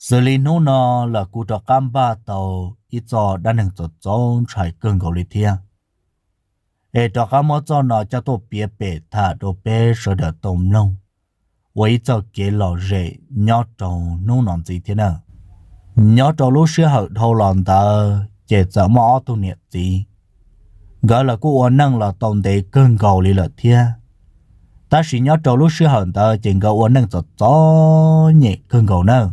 xử lý nô nó là cụ trò cam ba tàu ít cho đã nâng cho trốn chạy cơn cầu lý thiên ê trò cam mò cho nó cho tôi bia bể thả đồ bê sợ đỡ tôm lông với cho kế lò rễ nhó trâu nô nón gì thế nào nhó trâu lúc xưa hậu thâu lòn ta chế cho mò tu nhiệt gì gọi là cụ ổn năng là tồn để cơn cầu lý là thiên ta chỉ nhó trâu lúc xưa hậu ta chỉ gọi ổn năng cho gió nhẹ cơn cầu nào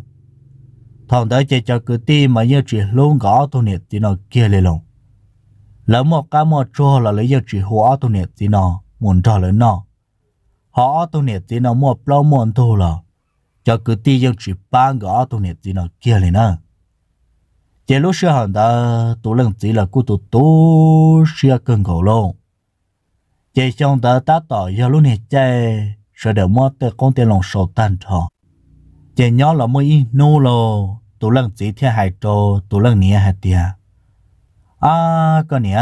thằng đó chỉ cho cứ ti mà giờ chỉ luôn gõ tu nhiệt thì nó kia lên lòng lỡ một cái một chỗ là lấy giờ chỉ hóa tu nhiệt thì nó muốn cho lớn nó họ tu nhiệt thì nó một lâu muốn tu là cho cứ ti giờ chỉ ba gõ tu nhiệt thì nó kia lên nữa chỉ lúc xưa hẳn ta tu lần chỉ là cú tu xưa cơn cổ luôn chỉ trong ta ta tỏ giờ lúc này chơi sẽ được mua từ công ty lòng sầu tan thọ chỉ nhớ là mỗi nô lô tụ lần chỉ theo hai trâu tụ lần nia hai tia cái nia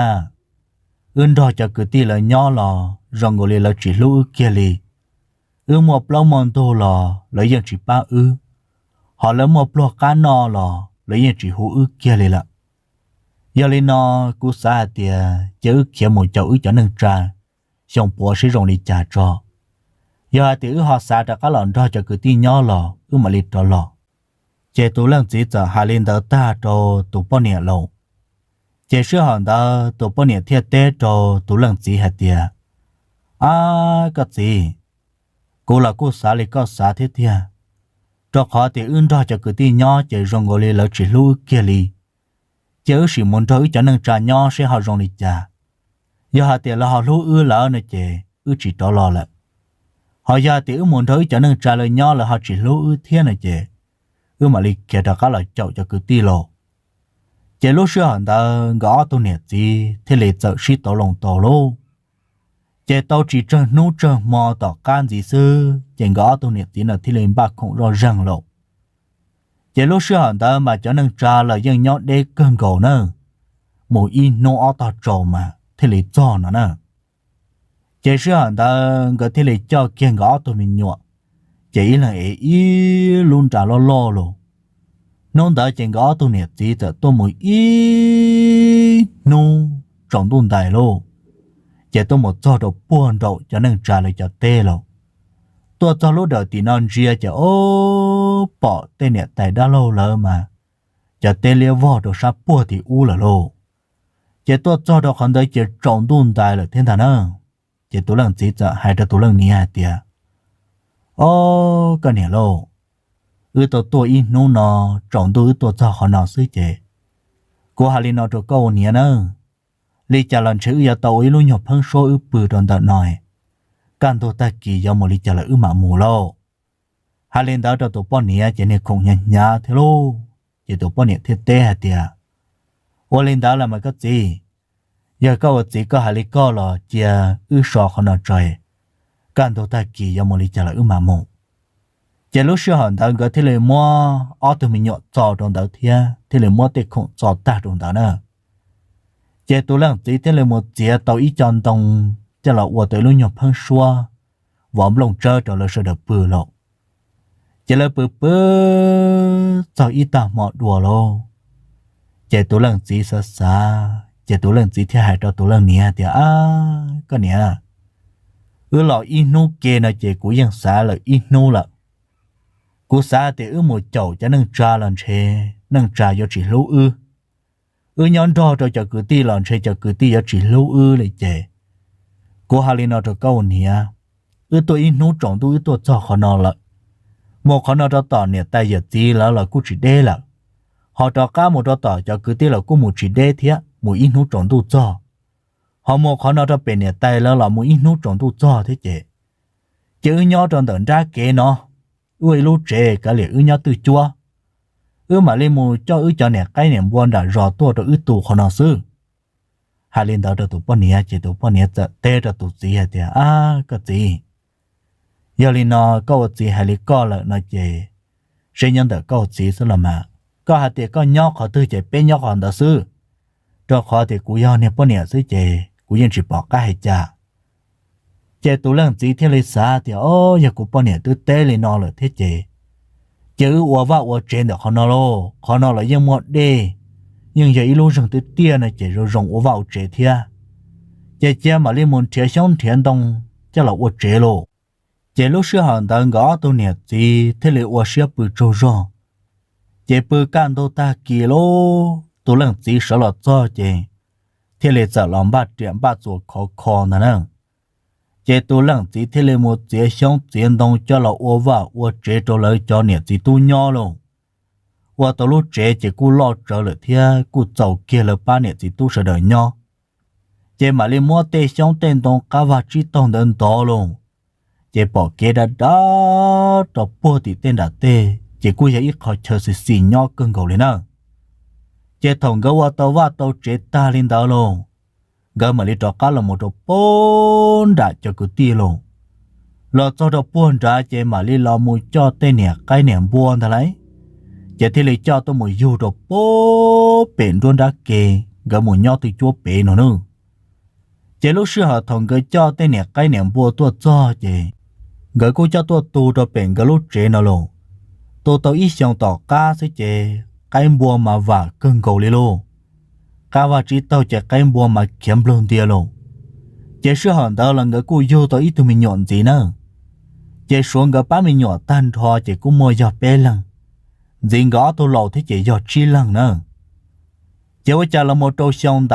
đó cho cứ ti là nhớ là rong gọi là chỉ lú kia li một lâu mòn tô là lấy dân chỉ ba họ lấy một lô cá no là lấy dân chỉ hú kia li là giờ li no cú sa tia chứ kia một chậu cho nâng trà xong bỏ sử dụng đi trả cho giờ thì họ sa ra cái lợn đó cho cứ ti nhớ là mà li cho là chế tụ lần chỉ giờ hai lên đó ta cho tụ bao nhiêu lâu chế sửa hòn đó tụ bao nhiêu thiết tế cho tụ lần chỉ hạt tiền cái gì cô là cô xã里có xã thế tiền cho họ thì đó cho cứ tin nhỏ chế rong gọi là chỉ lưu kia li chế chỉ muốn cho nâng trả nhỏ sẽ họ rong đi trả giờ họ thì là họ lưu lỡ nữa chế chỉ cho lo lại họ giờ thì muốn cho nâng trả lời nhỏ là họ chỉ lưu thiên này chế mà li kia đó cái là chậu cho cứ ti lộ chế lúc xưa hắn ta gõ tu nhiệt gì thế lệ sợ sĩ tổ lòng tổ lô chế tao chỉ chơi nấu chơi mò tỏ can gì xưa chế gõ tu nhiệt gì là thế lệ bạc không rõ ràng lộ chế lúc xưa hắn ta mà cho nên trà là dân nhót đế cơn cầu nữa mỗi in nô ở tao trầu mà thế lệ cho nó nè chế xưa hắn ta có thế lệ cho kiên gõ tu mình nhọ chỉ là ý luôn trả lo lo luôn nông đã chỉ có tu nhiệt gì thì tôi mới ý nô trồng tuần tài luôn chỉ tôi một cho đồ buồn đồ cho nên trả lời cho tê luôn tôi cho lúc đầu thì non ria cho bỏ tê nhiệt tài đã lâu lỡ mà cho tê liêu vò đồ sắp bùa thì u là luôn chỉ tôi cho đồ còn đấy chỉ trồng tuần tài là thiên thần ơ chỉ tôi lần gì cho hai đứa tôi lần ní hai tia cái này lô tôi in nô nó trồng tôi cho họ nó xứ chế cô hà linh nó cho câu nhỉ nữa lý trả lần chữ giờ tôi luôn nhập phân số bự đòn đợt này can tôi ta kỳ do một lý trả lời mà mù lô hà linh đó cho tôi bọn nhỉ chỉ nên cùng nhanya nhá thế lô chỉ tôi bọn nhỉ thiết tế hả tiệt ô linh đó là mà cái gì giờ câu chỉ có hà linh có là chỉ sọ họ nó trời can tôi ta kỳ do một lý trả lời mà mù chỉ lúc xưa hắn ta có thể là mua ở tụi mình nhọ trò trong đó thì là mua tiền không trò ta trong đó nữa chỉ tôi lần chỉ thế là một chiếc tàu ít chọn đồng chỉ là ở tới lúc nhọ phân xua võng lồng trơ trở lại sự được bự lộ chỉ là bự cho ít ta mọi đùa lô chỉ tôi lần chỉ xa xa chỉ tôi lần chỉ theo hai cho tôi lần nia thì cái nia lọ ít nô kia là chỉ của dân xã là ít nô là cú xã thì một chậu cho nâng trà lần chế nâng trà cho chỉ lâu nhón đo cho cứ ti lần chế cho cứ ti cho chỉ lâu lại chế cú hà linh nó cho câu nia tôi in nút trồng tôi cho họ nó là một họ nó cho tỏ nè tay giờ ti là cú chỉ đê là họ cho cá một cho tỏ cho cứ ti là cú một chỉ đê thế một in nút trồng tôi cho họ một họ nó cho bền nè tay là một in nút trồng tôi cho thế chế chứ nhỏ trong tận ra kế nó lúc trẻ cả liệu nhau từ chua mà lên mù cho nè cái nè buồn đã rõ tua cho tụ họ nó sư hai lên đó cho tụ bọn nè chỉ tụ bọn nè tê cho tụ gì hết cái gì giờ lên nó câu gì hai lên co lại nó chỉ sinh nhân được câu gì số là mà có hai tiệt có nhóc họ tư chỉ bên nhóc họ đó sư cho họ thì cú yêu nè bọn nè sư chỉ cú yên chỉ bỏ cái hay chả chế tụ lần chỉ theo lịch sử thì giờ của bọn nè tôi tê lên nó là thế chế chứ ủa vào ủa trên được khó nó là những một đi nhưng giờ ít lúc rằng tới tiền này chỉ rồi rồng ủa vào chế thia chế mà liên muốn chế xong thiền đông cho là ủa chế lộ chế lúc xưa hàng tầng gõ tôi nhẹ gì thế là ủa xưa bự trâu rò chế bự can tôi ta kỳ lô tôi lần gì sợ là cho chế thế là giờ làm ba chuyện ba chỗ khó nè chế tôi lần gì thế là một chế xong tiền đông cho là ủa vào ủa chế cho lời cho nhẹ gì tôi nhỏ luôn và tôi lúc trẻ chỉ cú lo trở lại thì cú giàu kia là ba年chỉ tu sửa đời nhau chỉ mà liên mua tê xong tên đồng cá và chỉ đồng đơn to luôn chỉ bỏ kia đã đó cho bố thì tên đã tê chỉ cú giờ ít khỏi chờ sự xì nhau cưng cầu lên nữa chỉ thằng gấu và tàu trẻ ta lên đó luôn gấu mà đi cho cá là một chỗ bốn đã cho cứ tiêu luôn lo cho đó bốn đã chỉ mà đi lo mua cho tên nè cái nè buôn thế đấy giờ thì lấy cho tôi một dù đồ bố bền luôn đã kề gỡ một nhau từ chúa bền nữa giờ lúc xưa họ thằng gỡ cho tên nè cái nè bùa tôi cho chị gỡ cô cho tôi tu đồ bền gỡ lúc trẻ nó luôn tôi ít xong tỏ cá sẽ chị cái bùa mà vả cưng cầu đi luôn cá và chỉ tao chỉ cái bùa mà kiếm luôn tiền luôn giờ xưa họ đó là gỡ cô vô tôi ít tụi mình nhọn gì nữa giờ xuống gỡ ba mình nhọn tan thò chị cũng mua giọt bé lần dính gõ tôi lầu thế chỉ do chi lần nữa cháu cha là một trâu xong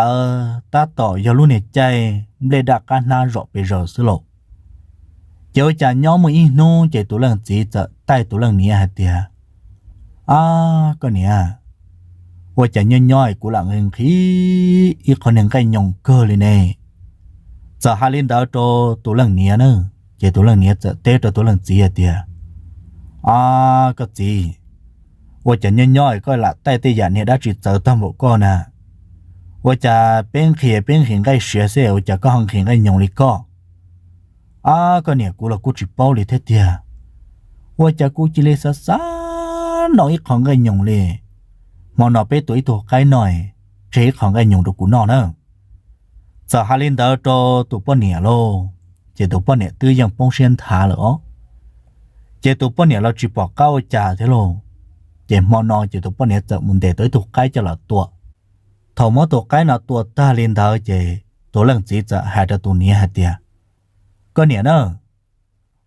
ta tỏ do lúc này chạy để đặt cá na rõ bây giờ xứ lộ cháu cha nhóm một ít nô chạy tụi lần chỉ sợ tay tụi lần nia hạt tiệt con nia và cha nhoi của làng hình khí ít con những cái nhông cơ lên này giờ hai lên đó cho tụi lần nia nữa chạy tụi lần nia sợ tết cho tụi lần chỉ hạt tiệt cái gì我讲nhỏ coi là tay tay giả này đã chỉ走到một con à，我讲边看个学生，我讲个行看个用力个，个呢古了古只包里头的，我讲古只嘞啥弄一行个用力，mà nó bé tuổi tuổi cái nồi, chế行个用到古nó nữa，giờ hai lên đó cho tụi bọn nhẹ lô，chỉ tụi bọn nhẹ tư yang bông sen thả nữa，chỉ tụi bọn nhẹ là chỉ bỏ cao trả thế lô。chỉ mò nó chỉ tụi bọn này tự muốn để tới tụi cái cho là tua thầu mỗi tụi cái nào tua ta lên đó chỉ tụi lần chỉ giờ hai đứa tụi này hai tiệt cái này nữa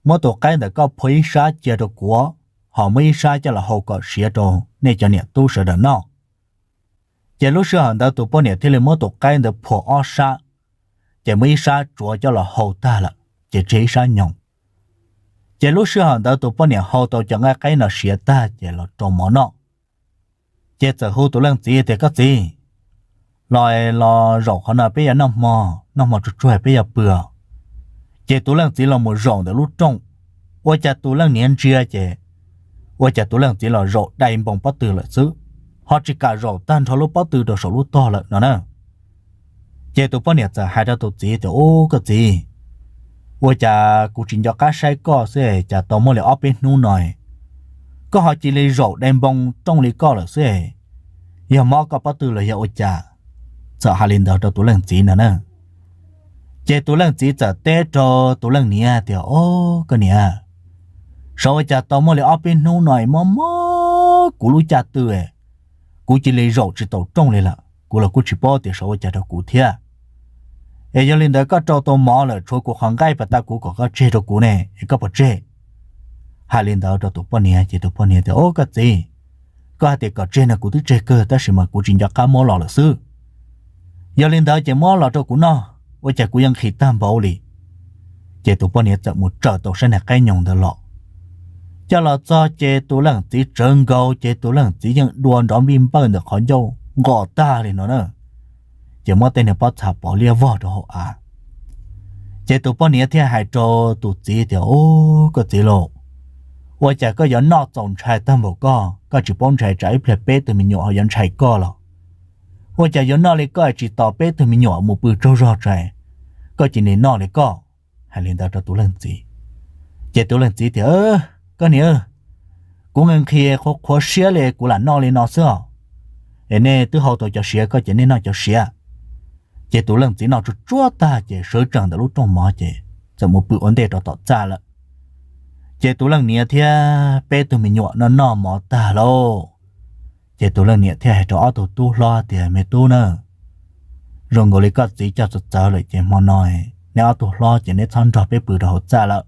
mỗi tụi cái đã có phơi sa chia được của họ mới sa cho là họ có xía đồ nên cho này tu sửa được nó chỉ lúc xưa họ đã tụi bọn này thì là mỗi tụi cái đã phô sa chỉ mới sa chúa cho là họ ta là chỉ chế sa nhộng chỉ lúc xưa họ đã tụi bọn này họ tụi chẳng ai cái nào xía ta chỉ là trồng mỏ nọ chỉ giờ hú tụi lần gì thì có gì rồi lo rổ họ nào bây giờ nó mò chuột bây giờ bừa chỉ tụi lần gì là một rổ để lúc trồng và chỉ tụi lần niên chia chỉ và chỉ tụi lần gì là rổ đầy bông bắt từ lại xứ họ chỉ cả rổ tan cho lúc bắt từ được số lúc to lại nó nè chỉ tụi bọn này giờ hai đứa tụi gì thì cái gì我家古真叫cá sai có sẽ cha tao mua lại ở bên nu nồi có họ chỉ lấy rổ đem bông trong lấy có là sẽ giờ mò có bắt từ là giờ cha sợ hai lần đầu cho tụi lần gì nữa nè chơi tụi lần gì giờ tết cho tụi lần nia thì cái nia sau cha tao mua lại ở bên nu nồi mò cú lu cha từ cú chỉ lấy rổ chỉ tao trong lấy là cú là cú chỉ bỏ thì sau cha cho cú thiệt ấy giờ lên đó có trâu tôm mỏ là trôi cuộc hàng gai và ta cũng có chế đồ cũ này có bớt chế hai lên đó cho tụi bọn này chỉ tụi bọn này thì cái gì có thể có chế là cũng thứ chế cơ ta sẽ mà cũng chỉ cho cá mỏ lò là sư giờ lên đó chỉ mỏ lò cho cũng nó với chỉ cũngยังkhí tam bảo lì chỉ tụi bọn nàyจะmột trở tổ sinh là cái nhung đó lọ cho là cho chế tụi lần chỉ trơn gấu chế tụi lần chỉ những đuôn đón bìm bẩn được khó dâu gõ ta lên nó nữa chỉ mỗi tên này bắt chặt bỏ lia vỏ đồ chỉ tụi bọn này thì hai trâu tụi gì thì cái gì lộ, và chỉ có những nọ trồng trái tam bộ có chỉ bón trái trái phải bé tụi mình nhỏ những trái có rồi, và chỉ những nọ này có chỉ tỏ bé tụi mình nhỏ một bữa trâu rau trái, có chỉ nên nọ này có, hay lên đó cho tụi lần gì, chỉ tụi lần gì thì cái này cũng ngân kia khó xía lên cũng là nọ lên nọ xưa, nên từ hậu tụi cho xía có chỉ nên nọ cho xía chỉ tụi lần chỉ nào cho chúa ta chỉ sở trường的路种嘛chỉ，怎么不稳定到到家了？ chế tụ lần nia thia bé tụi mình nhọ nó nọ mỏ ta lô chế tụ lần nia thia cho tụ tu lo thì mẹ tu nữa rồi ngồi lấy cái gì cho sụt sờ lại chế mò nói nếu tụ lo chế nên thằng trò bé bự đầu ra lợ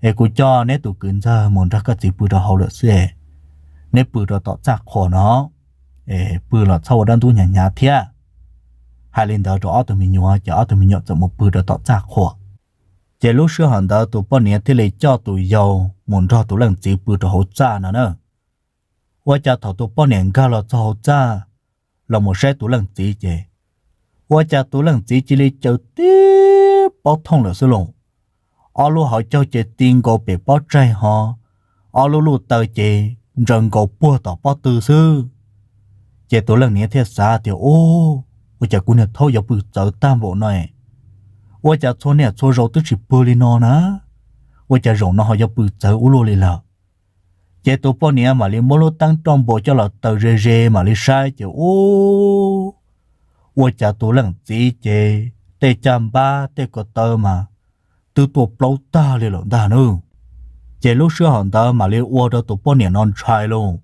ê cú cho nếu tụ cứng ra muốn ra cái gì bự đầu hậu lợ xưa nếu bự đầu tọt ra khổ nó ê bự là sau đang tu nhà nhà thia hai lên đó cho tụi mình nhọ cho một bự đầu tọt ra khổ chế lúc xưa hẳn đó tụ bao nhiêu thì lấy cho tụ giàu muốn cho tụ lần gì bự đầu hậu ra nữaว่าจะถอดตัวป้อนเนี่ยก็เราจะเอาจ้าเราหมดใช้ตัวเรื่องจีเจว่าจะตัวเรื่องจีจีเลยเจอตีป้อทองเหลือสิลงเอาลูกเขาเจ้าเจติงก็เปป้อใจฮอเอาลูกเตยเจรังก็ปัวต่อป้อตือซื้อเจตัวเรื่องนี้เทียสาเดียวโอ้ว่าจะกูเนี่ยเท่าอย่าปืนเจอตามโบหน่อยว่าจะโซเนี่ยโซเราตื้อฉิบปืนเลยนอนะว่าจะเราเนาะเขาอย่าปืนเจออุโลเลยล่ะchế tụ bao nhiêu mà liên mô lô tăng trong bộ cho là tờ rê rê mà liên sai chứ ô ô chả tụ lần gì chế tê chăm ba tê có tờ mà từ tụ lâu ta liên lộn ta nữa chế lúc xưa hòn tờ mà liên ô đó tụ bao nhiêu non trai luôn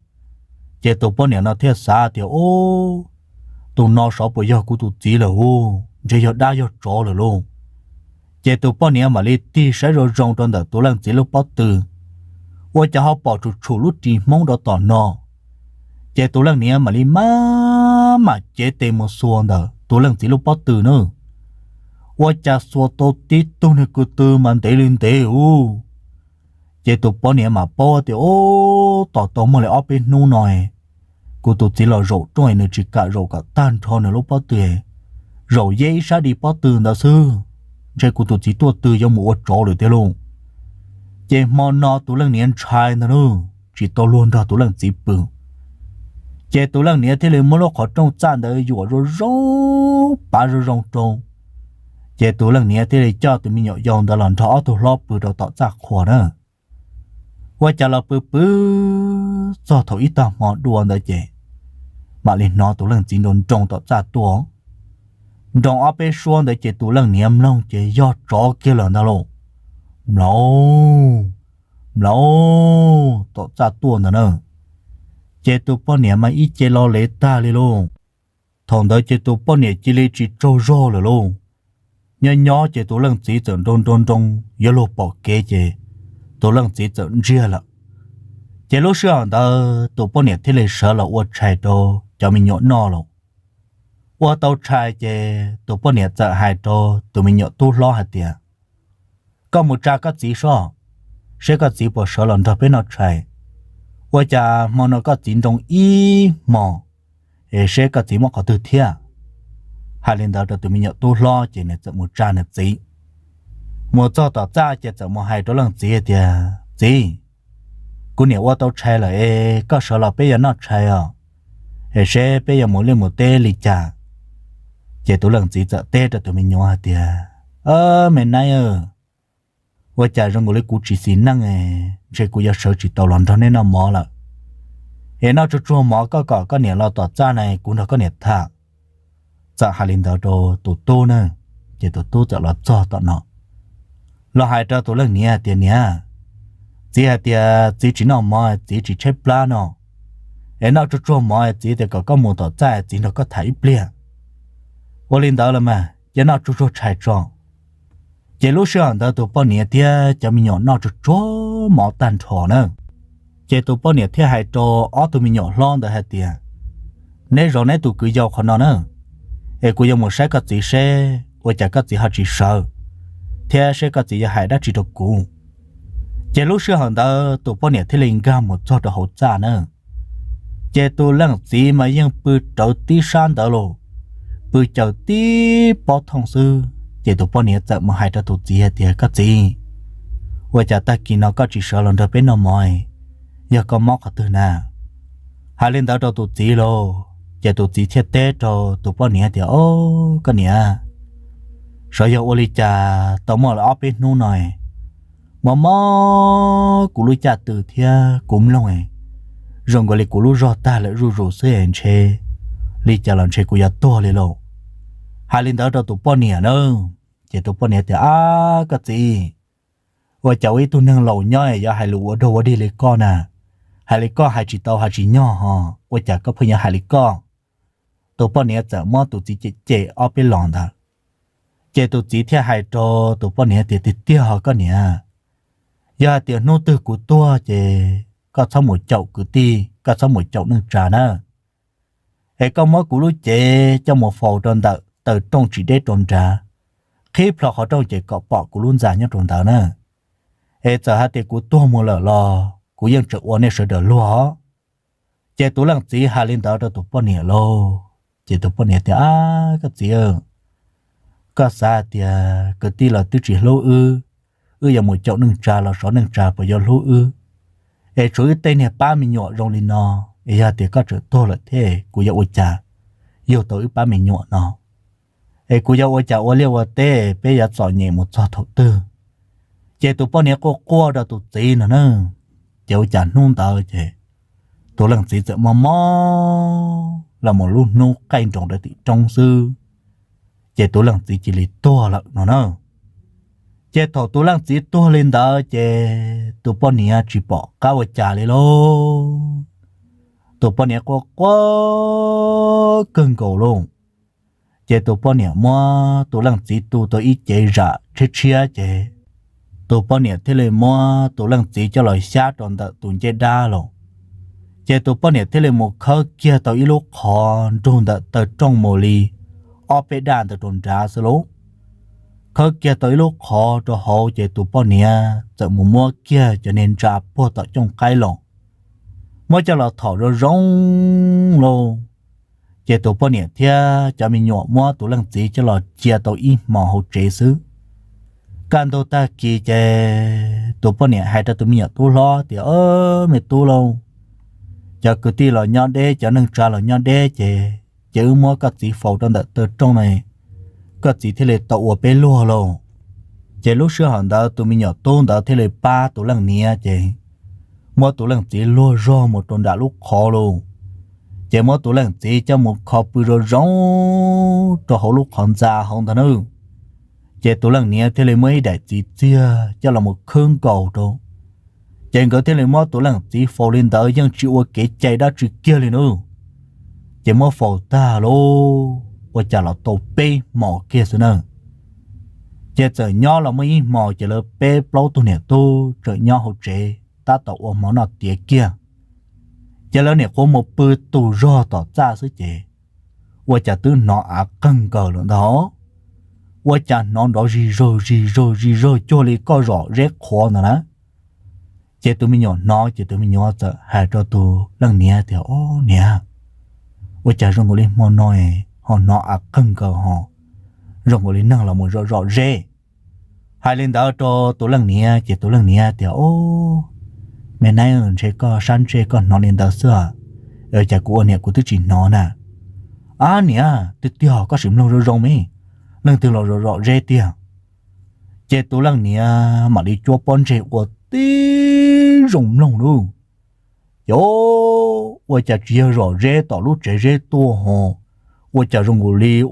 chế tụ bao nhiêu nó thiết xa thì ô tụ nó sợ bởi giờ của tụ chỉ là ô chế giờ đa giờ trò rồi luôn chế tụ bao nhiêu mà liên ti sẽ rồi rong trong tờ tụ lần gì lúc bắt từว่าจะเขาปอดฉุลุจีมองดอต่อนอเจตัวเรื่องนี้มาลีมาเจเตมส่วนเด้อตัวเรื่องสิลูกปอตื่นเนอะว่าจะสวดตัวติดตัวนี้กูตื่นมันเตลินเตอูเจตัวปอเนี่ยมาปอเตโอต่อตัวมาเลยเอาไปนู่นหน่อยกูตัวสิเราโรจ้อยเนจิกะโรกะตันทอเนลูกปอตื่นโรเย่ซาดีปอตื่นเด้อซื้อเจกูตัวสิตัวตื่นยังมัวจ่อเลยเตลงchế mò nọ tụ lần niên trai nữa chỉ tao luôn ra tụ lần dịp bự chế tụ lần niên thì lấy mua lô khó trong chăn đời dùa rồi rong ba rồi rong trông chế tụ lần niên thì lấy cho tụi mình nhọ dòng đã làm cho tụ lo bự đầu tọt ra khổ nữa qua chả là bự do thầu ít tao mò đuông đời chế mà lên nọ tụ lần chính đồn trông tọt ra tuồng trong áp bê xuông đời chế tụ lần niên long chế do chó kia lần đó luôn no tọt ra tuồng nữa chế tụ bao nhiêu mà ít chế lo lấy ta đi luôn thằng đó chế tụ bao nhiêu chỉ lấy chỉ trâu rô rồi luôn nhỏ chế tụ lần chỉ dẫn đông giờ lô bỏ kế chế tụ lần chỉ dẫn riêng là chế lúc xưa đó tụ bao nhiêu thì lấy sợ là uất chạy đồ cho mình nhọn no rồi uất tàu chạy chế tụ bao nhiêu giờ hai đồ tụ mình nhọn tu lo hạt tiền có một trà có gì sao sẽ có gì bỏ sợ lần đó bên nó chạy và cha mà nó có gì trong ý mò sẽ có gì mà có từ thiệt hai lần đó tụi mình nhận tu lo chỉ là một trà là gì một cho tao ra chỉ cho một hai đứa lần gì thì gì cô nhiều qua tao chạy là có sợ là bây giờ nó chạy sẽ bây giờ muốn lên một tê lì trà chỉ tụi lần gì cho tê cho tụi mình nhớ thì mình nàyว่าจะรองกูเลยกูจีสินั่งใช่กูอยากเสิร์ชตัวหลอนเท่านี้น่ะหมอละน่าจะชัวหมอก็เนี่ยเราต่อจ้าในกูน่ะก็เนี่ยท่าจะหาลินดาวตัวโตเนอะจะตัวโตจะเราจ่อต่อเนาะเราหายตัวตัวเรื่องนี้เดี๋ยวนี้จีน้องหมอจีใช้ปลาเนาะน่าจะชัวหมอจีแต่ก็หมดต่อจ้าจีเราก็ถ่ายเปลี่ยนว่าลินดาวละมั้ยจะน่าจะชัวใช้จ่อchế lúc xưa đó tụi bao nhiêu thì cho mình nhỏ nó cho chó mỏ tan thọ nữa chế tụi bao nhiêu thì hai cho ở tụi mình nhỏ lon được hai tiền nếu rồi nếu tụi cứ giàu khó nó nữa cứ giàu một sai cái gì sẽ或者cái gì họ chỉ sợ thì sẽ cái gì hai đã chỉ được cũ chế lúc xưa đó tụi bao nhiêu thì linh cảm một cho được hỗ trợ nữa chế tụi lăng gì màยังbự trâu tí san đó luôn bự trâu tí bỏ thông sư chế tụ bao nhiêu giờ mà hai đứa tụ gì thì có gì, và cha ta kia nó có chỉ sợ lần đầu bên nó mỏi, giờ có móc ở từ nào, hai lên đó tụ gì lo, chế tụ gì thiết tế cho tụ bao nhiêu thì ô cái nhỉ, sợ giờ ô li cha tao mò là ốp bên nu này, mà cụ lui cha từ thia cũng lâu rồi, rồi gọi là cụ lui rót ta lại rủ xe anh chê, li cha lần chê cụ giờ to lên lo. Hai linh đó tụ bao nhiêu nữa, chỉ tụ bao nhiêu thì cái gì, 我cháu ấy tôi nâng lầu nhỏ ấy hai lũ ở đâu đi lấy con à hai lấy con hai chỉ tàu hai chỉ nhỏ ha我cháu có phải hai lấy con tôi bao nhiêu giờ mà tôi chỉ chế ở bên lòng đó chế tôi chỉ theo hai trò tôi bao nhiêu thì tiêu họ có nhỉ giờ tiền nô tư của tôi chế có xong một chậu cứ ti có xong một chậu nâng trà nữa hệ có mỗi của lũ chế cho một phổ tròn đợt từ trong chỉ để tròn trà khi họ họ trong chế có bỏ của luôn già nhau tròn đợt nữa hệ giờ hai tiền của tôi mua lợ lò của dân trợ uốn này sẽ đỡ lúa chế tôi làm gì hai lên đó tôi bao nhiêu lô chế tôi bao nhiêu thì cái gì có sao thì cái tí là tư chỉ lô giờ một chậu nâng trà là sáu nâng trà bởi do lô ê chú ý tên này ba mình nhọ rong lên nó ê giờ thì có trở to là thế của giờ ôi trà yêu tới ba mình nhọ nó ê của giờ ôi trà ôi liêu ôi tê bây giờ chọn nhẹ một trò thổ tư chế tụ bao nhiêu cô đó tụ gì nữa chế ôi trà nung tao chế tụ lần gì sợ mò là một lúc nô canh trồng để thị trong sư chế tụ lần gì chỉ lì to lợn nó chế thổ tụ lần gì to lên đó chế tụ bao nhiêu chỉ bỏ cao ở trà lên lô tụ bao nhiêu quá cưng cầu luôn chế tụ bao nhiêu mua tụ lần gì tụ tôi ít chế ra chết chia chế tụ bao nhiêu thế này mua tụ lần gì cho lời xa tròn đợt tụ chế đa luôn chế tụ bao nhiêu thế này một khâu kia tụ ít lúc còn tròn đợt từ trong mồ ly ở bên đàn từ tròn trà xí lố khâu kia tụ ít lúc khó cho họ chế tụ bao nhiêu giờ mua kia cho nên trà bỏ tại trong cái lồng mới cho là thỏ rồi rong luôn chế tụ bao nhiêu thế cho mình nhỏ mua tụ lần gì cho là chia tụ ít mỏ hậu chế xứ can tụ ta kỳ chế tụ bao nhiêu hai ta tụ mình nhỏ tụ lo thì mày tụ luôn cho cứ ti là nhau đế cho nên trà là nhau đế chế chứ mua cái gì phổ trong đợt từ trong này cái gì thế là tụ ở bên lúa luôn chế lúc xưa hẳn đó tụi mình nhỏ tôn đó thế là ba tụ lần nia chế mua tụ lần gì lúa rau một tuần đã lúc khó luôn chế mua tụ lần gì cho một khó bự rồi rong cho hậu lúc còn già không thằng nữa chế tụ lần nia thế là mấy đại gì chia cho là một khương cầu đâu chế có thế là mua tụ lần gì phổ lên tới dân chịu cái chạy đã chịu kia lên nữa chế mua phổ ta luôn và chả là tổ bê mỏ kia xuống nữa chế giờ nhỏ là mấy mỏ chỉ là bê bao tu nè tu rồi nhỏ hậu chế ta tổ ở món nào tiệt kia chế là nè có một bữa tu ro tỏ ra sự chế và chả tư nó căng cờ nữa đó và chả nó đó gì rồi cho lấy coi rõ rét khó nữa nè chế tụi mình nhỏ nó chế tụi mình nhỏ giờ hai cho tu lần nè thì nè và chả rong lên món nói họ nó căng cờ họ rong lên năng là một rõ rê hai lên đó cho tụi lần nè chế tụi lần nè thì mẹ nay ở chế có san chế có nó lên đó xưa ở chả của nè của tôi chỉ nó nè nè tôi tiêu có sủng lâu rong mấy lần từ lâu rõ rê tiêu chế tụi lần nè mà đi cho bọn chế của tí rồng lông luôn yo chả chia rõ rê tỏ lúc chế rê tua hồ chả rong ngủ li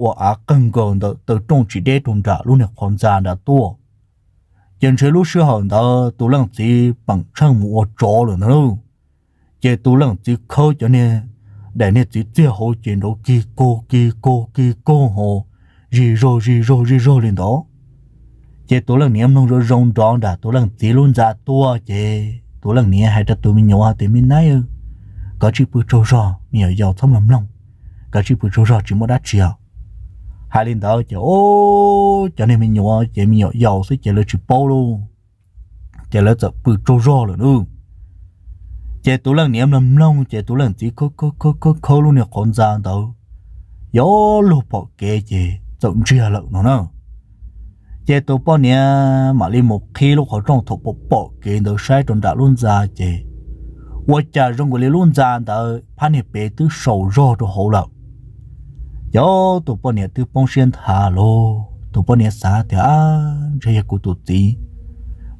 căng gần từ trong chỉ để trong trả luôn nè còn già đã tua chân chế lúc xưa hòn đó tụ lăng chỉ bằng chân một chỗ rồi nữa chế tụ lăng chỉ khâu cho nên để nên chỉ tiêu hỗ chiến đấu kỳ cô hồ gì rồi lên đó chế tụ lăng niệm nông rồi rong tròn đã tụ lăng chỉ luôn ra tua chế tụ lăng niệm hay là tụ mình nhỏ thì mình nói có chỉ bự trâu rò mình ở giàu thâm lắm lòng có chỉ bự trâu rò chỉ một đắt chiều hai lên đó chứ cho nên mình nhỏ chế mình nhỏ giàu sẽ chế là chỉ bao luôn chế là chợ bự trâu rò rồi nữa chế tụ lần niệm lắm long chế tụ lần chỉ có luôn nè con giang đâu gió lụp bỏ kê chế rộng chia lợn nó nữa chế tụ bao nè mà lên một khi lúc họ trong thuộc bỏ kê được sai trong đã luôn ra chế và trả trong cái luôn ra đó phát hiện bé từ sầu rò cho hậu lợn yo tụ bao nhiêu tụ bông xuyên thả lô tụ bao nhiêu xả thì chơi của tụ tí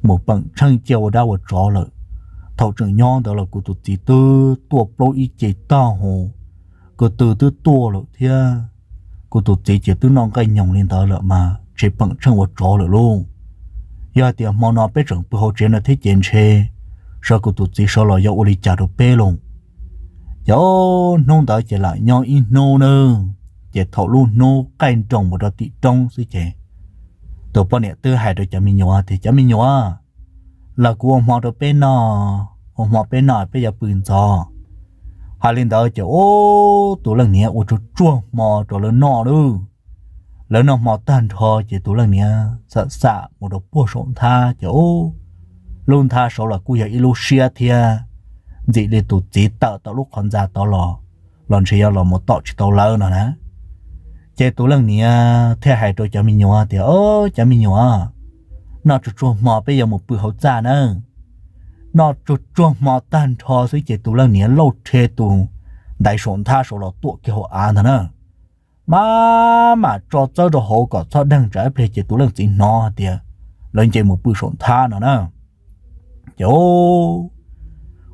một bằng chân chiều đau ở chỗ lợi thầu trường nhon đó là của tụ tí tư tua bao ít chế to hồ của từ tư tua lợi thia của tụ tí chỉ tư non cây nhồng lên đó lợi mà chế bằng chân ở chỗ lợi luôn giờ thì mong nó bé trưởng bữa hậu trên là thế chuyện chê sau cuộc tụt chỉ sau là do uli trả được bé luôn giờ nông tới chỉ lại nhau in nô nữa chỉ thầu luôn nô canh trồng một đợt tị trong xí chè tụi bọn này tư hại được cho mình nhỏ thì cho mình nhỏ là của ông họ được bé nọ bây giờ bự giò hai lên đó chỉ ô tụi lần này ô chua mò cho lớn nọ nữa lớn nọ mò tan thò chỉ tụi lần này sợ một đồ bùa sổn tha chỉ ô luôn tha số là cú giờ ilusia thia dị để tụt chỉ tạo lúc còn già tạo lò lần chỉ là một tọt chỉ tạo lớn nữa nè chỉ tụi lần này theo hai đôi cho mình nhỏ thì cho mình nhỏ nó chua mò bây giờ một bữa hậu già nữa nó chua mò tan thò dưới chỉ tụi lần này lâu thế tụi đại sổn tha số là tụi cái họ ăn nữa mà cho đồ hậu có cho đang trái về chỉ tụi lần chỉ nó thì lần chỉ một bữa sổn tha nữa nè chỗ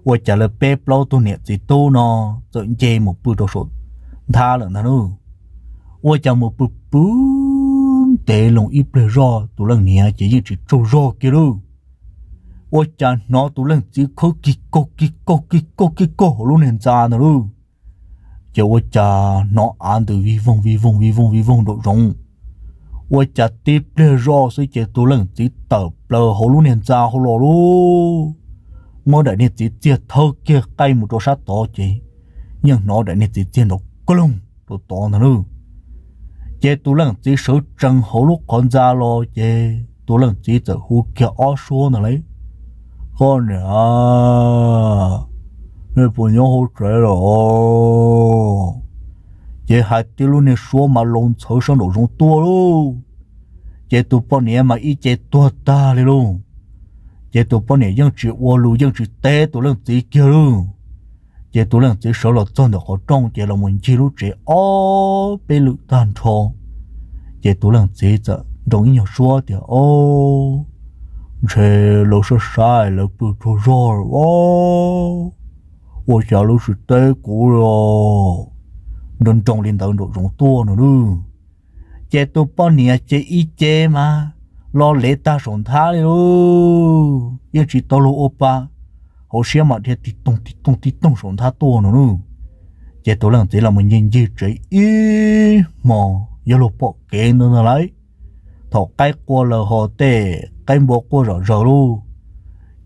我家了白不老多年最多呢，就这么不多说，他了那喽，我家么不得弄一杯热，都能年就一直做热的喽。我家拿都能只口几个路年咋的喽？就我家拿按的微风都融，我家的杯热所以就都能只得了好路年咋好了喽。mỗi đại niệm chỉ chia thâu kia cây một chỗ sát to chị nhưng nó đại niệm chỉ chia được có lông đồ to nữa chị tu lần chỉ số trăng hậu lúc còn ra lo chị tu lần chỉ giờ hú kia ó số nữa lấy con nè người phụ nữ hỗ trợ rồi chị hai tiêu luôn này số mà lông thấu sang độ rong tua luôn chị tu bao nhiêu mà ít chị tua ta đi luôn chế tụ bọn này dân chỉ ô lù dân chỉ té tụ lần chỉ kia luôn chế tụ lần chỉ số là chọn được họ trong chế là mình chỉ lúc chế ô bị lụt tan thô chế tụ lần chỉ giờ đồng ý nhiều số thì ô chế lô số sai là bự thô rồi ô ô chả lúc sự té cũ rồi đừng trồng lên tận độ rộng tua nữa nữa chế tụ bọn này chế ít chế mà lo lẽ ta sống tha đi luôn, yêu chỉ tao lo opa, họ xem mà thì tí tông sống tha to nữa, chỉ tao lần chỉ là mình nhìn gì chỉ mà yêu lo bỏ cái nữa lấy, thọ cái qua là họ tệ, cái bỏ qua rồi luôn,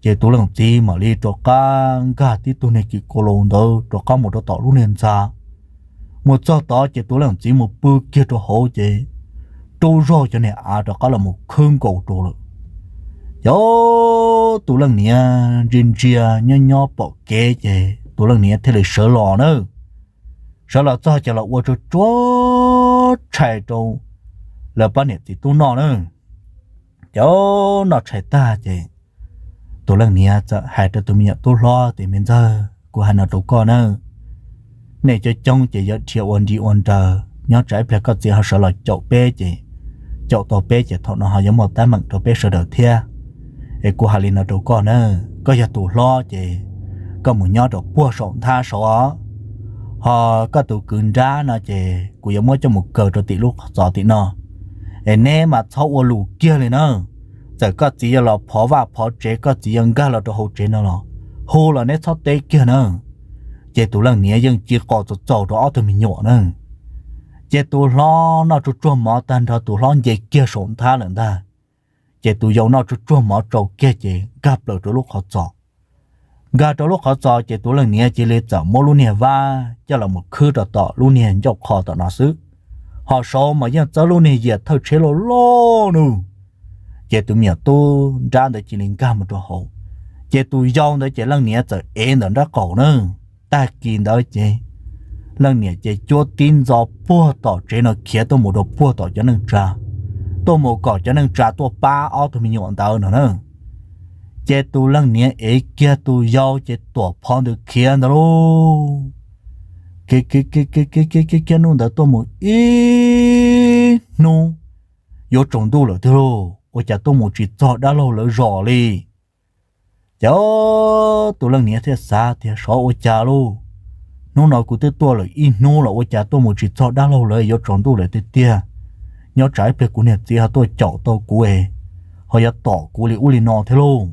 chỉ tao lần chỉ mà đi cho cả tí tao này chỉ có lồng đâu, cho cả một đôi tao luôn nên sao, một cho tao chỉ tao lần chỉ một bước kia cho họ chứ. Trâu rô cho nên đó có là một khương cầu trâu rồi. Yo tụ lần này riêng chia nhỏ bỏ kế chứ tụ lần này thế là sợ lò nữa sợ là cho là ô cho chạy trâu là bao nhiêu thì tụ nó nữa yo nó chạy ta chứ tụ lần này cho hai đứa tụi mình tụ lo thì mình giờ của hai nó tụ con nữa này cho trong chỉ giờ chiều ôn đi ôn chờ nhớ trái phải có gì họ sợ là chậu bé chứ chậu to bé chỉ thọ nó họ giống một tám mảng to bé sợ đầu thia ấy của hai linh nó đâu có nữa có giờ tụ lo chứ có một nhớ được bua sọn tha sọ họ có tụ cứng ra nó chứ của giống cho một cờ cho tỷ lúc gió tỷ nó ấy nè mà thâu ô lù kia này nữa giờ có chỉ là phó và phó chế có chỉ ăn ga là đồ hậu chế nó là hô là nè thâu tê kia nữa chứ tụ lần nhẹ dân chỉ có cho trâu đó tụi mình nhỏ nữa chế tụ lo nó cho mỏ tan ra tụ lo về kia sổn tha lần ta chế tụ dầu nó cho mỏ trâu kia chế gặp được lúc họ chọn gặp được lúc họ chọn chế tụ lần nhẹ chỉ lấy chọn mua luôn nhẹ va cho là một khứ đợt tọ luôn nhẹ dọc họ tọ nó xứ họ số mà dân cho luôn nhẹ giờ thôi chế lo nữa chế tụ miệng tu ra để chỉ linh cảm một chỗ hậu chế tụ dầu để chế lần nhẹ giờ em đừng ra cổ nữa ta kín đó chế lần này chế cho tin do bùa tỏ chế nó kia tôi một đồ bùa tỏ cho nên trả tôi một cỏ cho nên trả tôi ba ao tôi mình nhọn tao nữa chế tôi lần này ấy kia tôi giao chế tổ phong được kia đó luôn cái nung đó tôi một ít nung có trồng tu rồi thôi tôi chả tôi một chỉ cho đã lâu rồi rõ đi cháu tôi lần này thế xa thì sợ tôi chả luôn nó nói của tôi là in nó là tôi chả tôi một chỉ cho đã lâu rồi có trồng tu rồi tôi tia nhớ trái về của nhà chị tôi chọn tôi của ấy họ ya tỏ cú li u li nọ thế luôn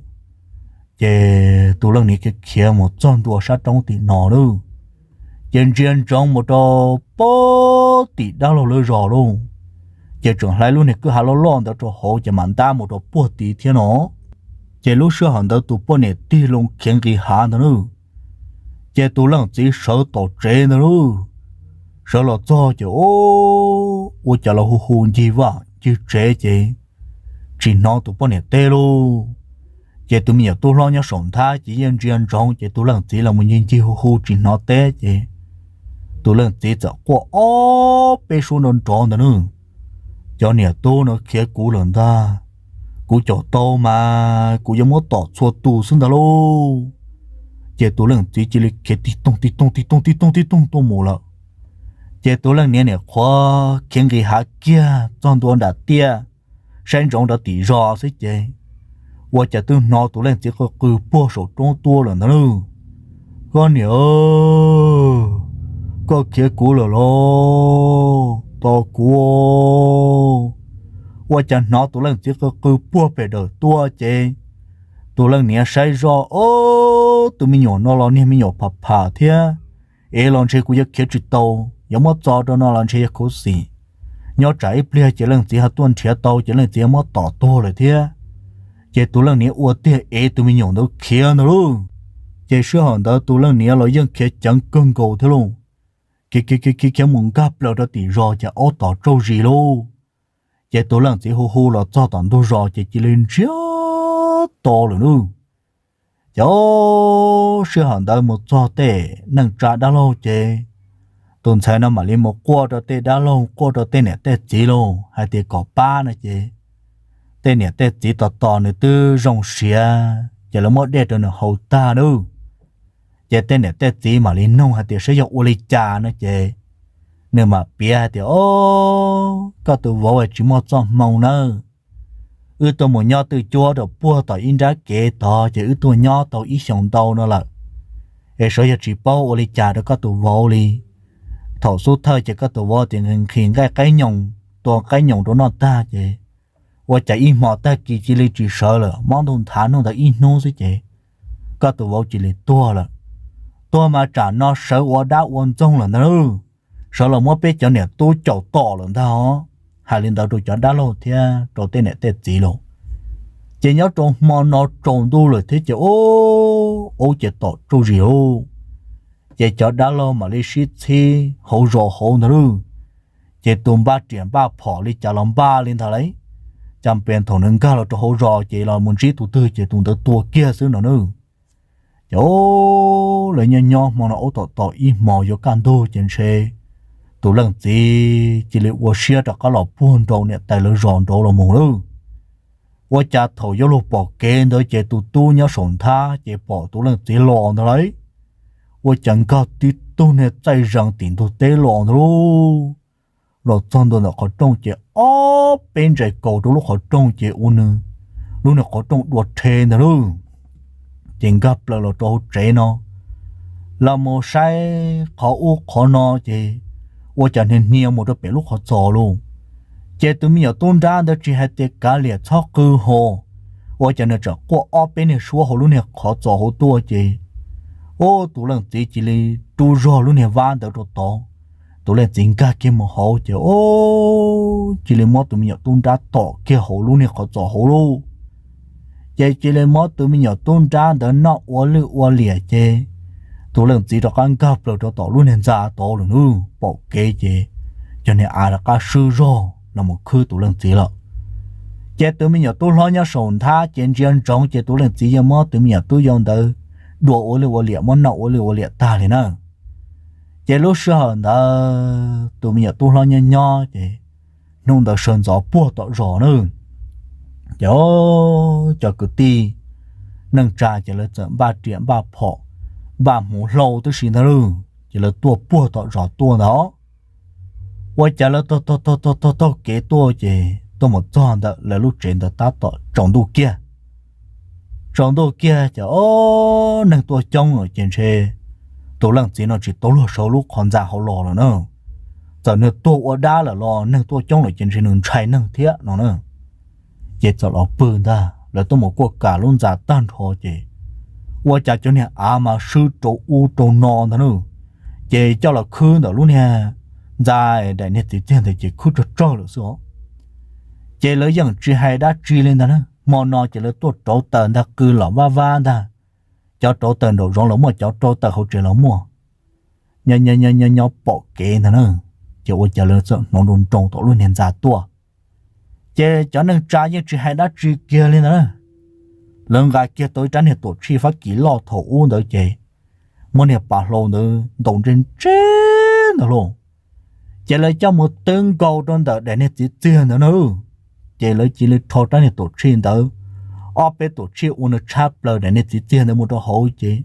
chế tụ lần này cái kia một trăm đua sát trong tỷ nọ luôn trên trên trong một trò bó tỷ đã lâu lơi rõ luôn chế trưởng lại luôn này cứ hà lo lon đó cho họ chế mạnh ta một trò bó tỷ thế nó chế lúc xưa hắn đó tụ bó này tỷ luôn khiến cái hà đó nữa chế tụ lần chỉ sợ tổ chế nữa sợ là cho chế ô chả là hù hù gì vậy chứ chế chế chỉ nó tụ bó này tê luôn chế tụi mình tôi lo nhớ sống tha chỉ yên riêng trong chế tụi lần chỉ là một nhân chi hù hù chỉ nó té chế tụi lần chỉ cho qua ó bê số nón tròn đó nữa cho nè tôi nó kia cú lần ta cú cho to mà cú giống tỏ xua tù xuống đó luôn chế tụi lần chỉ là kia tí tông tôi mù了chế tụi lần nè khoa khiến cái hạ kia trong tuần đã tia sáng trong đã tỉ rõ xí chế 我家都拿到了这个狗把手装多了呢，个鸟，个结果了咯，大哥，我家拿到了这个狗把被的多些，到了年晒着哦，都没有拿了你没有怕怕的，哎，浪车估计开始到，要么早着那浪车也可惜，要再不了这浪只还断车到，这浪只么打多了的。 chế tụ lần này uất tiệt tụi mình nhổn đâu kia nữa luôn chế sửa hòn đó tụ lần này là dân kia chẳng cân cầu thế luôn kia muốn gấp là đó thì rõ chế ô tỏ trâu gì luôn chế tụ lần chỉ hù hù là cho tận đâu rõ chế chỉ lên chết to rồi luôn chế ô sửa hòn đó một cho tệ nâng trả đã lâu chế tuần sau nó mà lên một qua đó tệ đã lâu qua đó tệ này tệ chỉ luôn hay tệ có ba nữa chế tên này tên chỉ tỏ nữa tư rong xìa chỉ là một đề cho nó hậu ta đâu chỉ tên này tên chỉ mà lên nông hay thì sử dụng uli trà nữa chứ nếu mà bia thì ô có từ vô chỉ một trăm màu nữa tôi một nhau từ chúa được bua tỏi in ra kế tỏ chỉ tôi nhau tỏi ít sống tàu nữa là để sử dụng chỉ bao uli trà đó có từ vô đi thầu số thơ chỉ có từ vô thì khiến cái nhồngตัวcái nhồng đó nó ta chứ 我在一毛带给这里至少了，忙动谈弄的一弄是这，搞得我这里多了，多嘛长那手我打稳重了呢，少了我别叫你多找到了的哦，还领导都叫打了天，找点来得急了，今要种毛那种多了，他就哦就到做事哦，这叫打了嘛你是车好热好的喽，这东巴点巴跑哩叫人巴领导来。 chăm bên thằng nâng cao là cho hỗ trợ chỉ là muốn trí tụi tôi chỉ tụi tôi tua kia xứ nào nữa chỗ lại nhau nhau mà nó ô tô ít mò vô can đô trên xe tụi lần chỉ là qua xe cho các lò buôn đồ này tại lỡ ròn đồ là mù nữa qua cha thầu vô lô bỏ kén đó chỉ tụi tôi nhớ sổn tha chỉ bỏ tụi lần chỉ lò nó đấy qua chẳng có tí tôi này chạy rằng tiền tụi tế lò nó rồi trong đó là có trong chế bên trái cầu đó lúc có trong chế u nữa lúc này có trong đuột thế nữa luôn chính gặp là trong chế nó là một sai khó u khó nó chế u chẳng nên nhiều một đứa bé lúc khó trò luôn chế tụi mình ở tôn ra đó chỉ hay tiết cả liệt cho cơ hồ u chẳng nên trở qua bên này xua hồ lúc này khó trò hồ tua chế ô tụi lần chỉ là tu rồi lúc này van được rồi to tụi lên chính cả kia một hồ chứ ô chỉ là mót tụi mình nhặt tôn ra tỏ kia hồ luôn này khó tỏ hồ luôn chỉ là mót tụi mình nhặt tôn ra để nó ô lìa chứ tụi lên chỉ là ăn cắp rồi cho tỏ luôn nên ra tỏ rồi nữa bỏ kế chứ cho nên ai là cá sư rồi là một khứ tụi lên chỉ là chỉ tụi mình nhặt tôn lo nhá sồn tha trên trên trong chỉ tụi lên chỉ là mót tụi mình nhặt tôi dùng từ đùa ô lìa mót nọ ô lìa ta thì nữa chế lúc xưa đó tụi mình tu lo nhau nhau chế nông đã sơn gió bùa tọt rõ nữa cho cứ ti nâng trà chế là chậm ba triển ba phọ ba mũ lâu tới xin nữa chế là tua bùa tọt rõ tua đó quay chế là to kế tua chế tôi một chọn đó là lúc trên đó ta tọt trồng đồ kia chế nâng tua trong ở trên xe tụi lần chỉ nó chỉ tụi lúa sâu lúc còn già họ lò rồi nữa, giờ nữa tụi ở đá là lò nâng tụi trong là trên nương trái nâng thiết nó nữa, chế cho nó bự ta là tôi một cuộc cả luôn giả tan thọ chế và chả cho nên mà sư trâu u trâu non đó nữa chế cho là khứ đó luôn nè dài để nên chỉ tiền thì chế khứ cho được số chế lấy những chỉ hay đã chỉ lên đó nữa mà nó chỉ là tôi trâu tần ta cứ lỏng va ta cho trâu tần đồ rong lỏng mà cho trâu tần hậu chế lỏng mua nhớ bỏ kê nữa nữa chế ôi chả lỡ sợ nó đun trâu tổ luôn nền giả tua chế cho nên trái những chỉ hay đã chỉ kia lên đó lần gái kia tôi tránh hiện tổ chi phát kỹ lọ thổ u nữa chế muốn hiệp bà lô nữa đồng trên trên nữa luôn chế lấy cho một tương cầu trong đó để nên chỉ tiền nữa nữa chế lấy chỉ lấy thọ tránh hiện tổ chi đó ở bên tổ chi u nó chắp lời để nên chỉ tiền nữa một đó hậu chế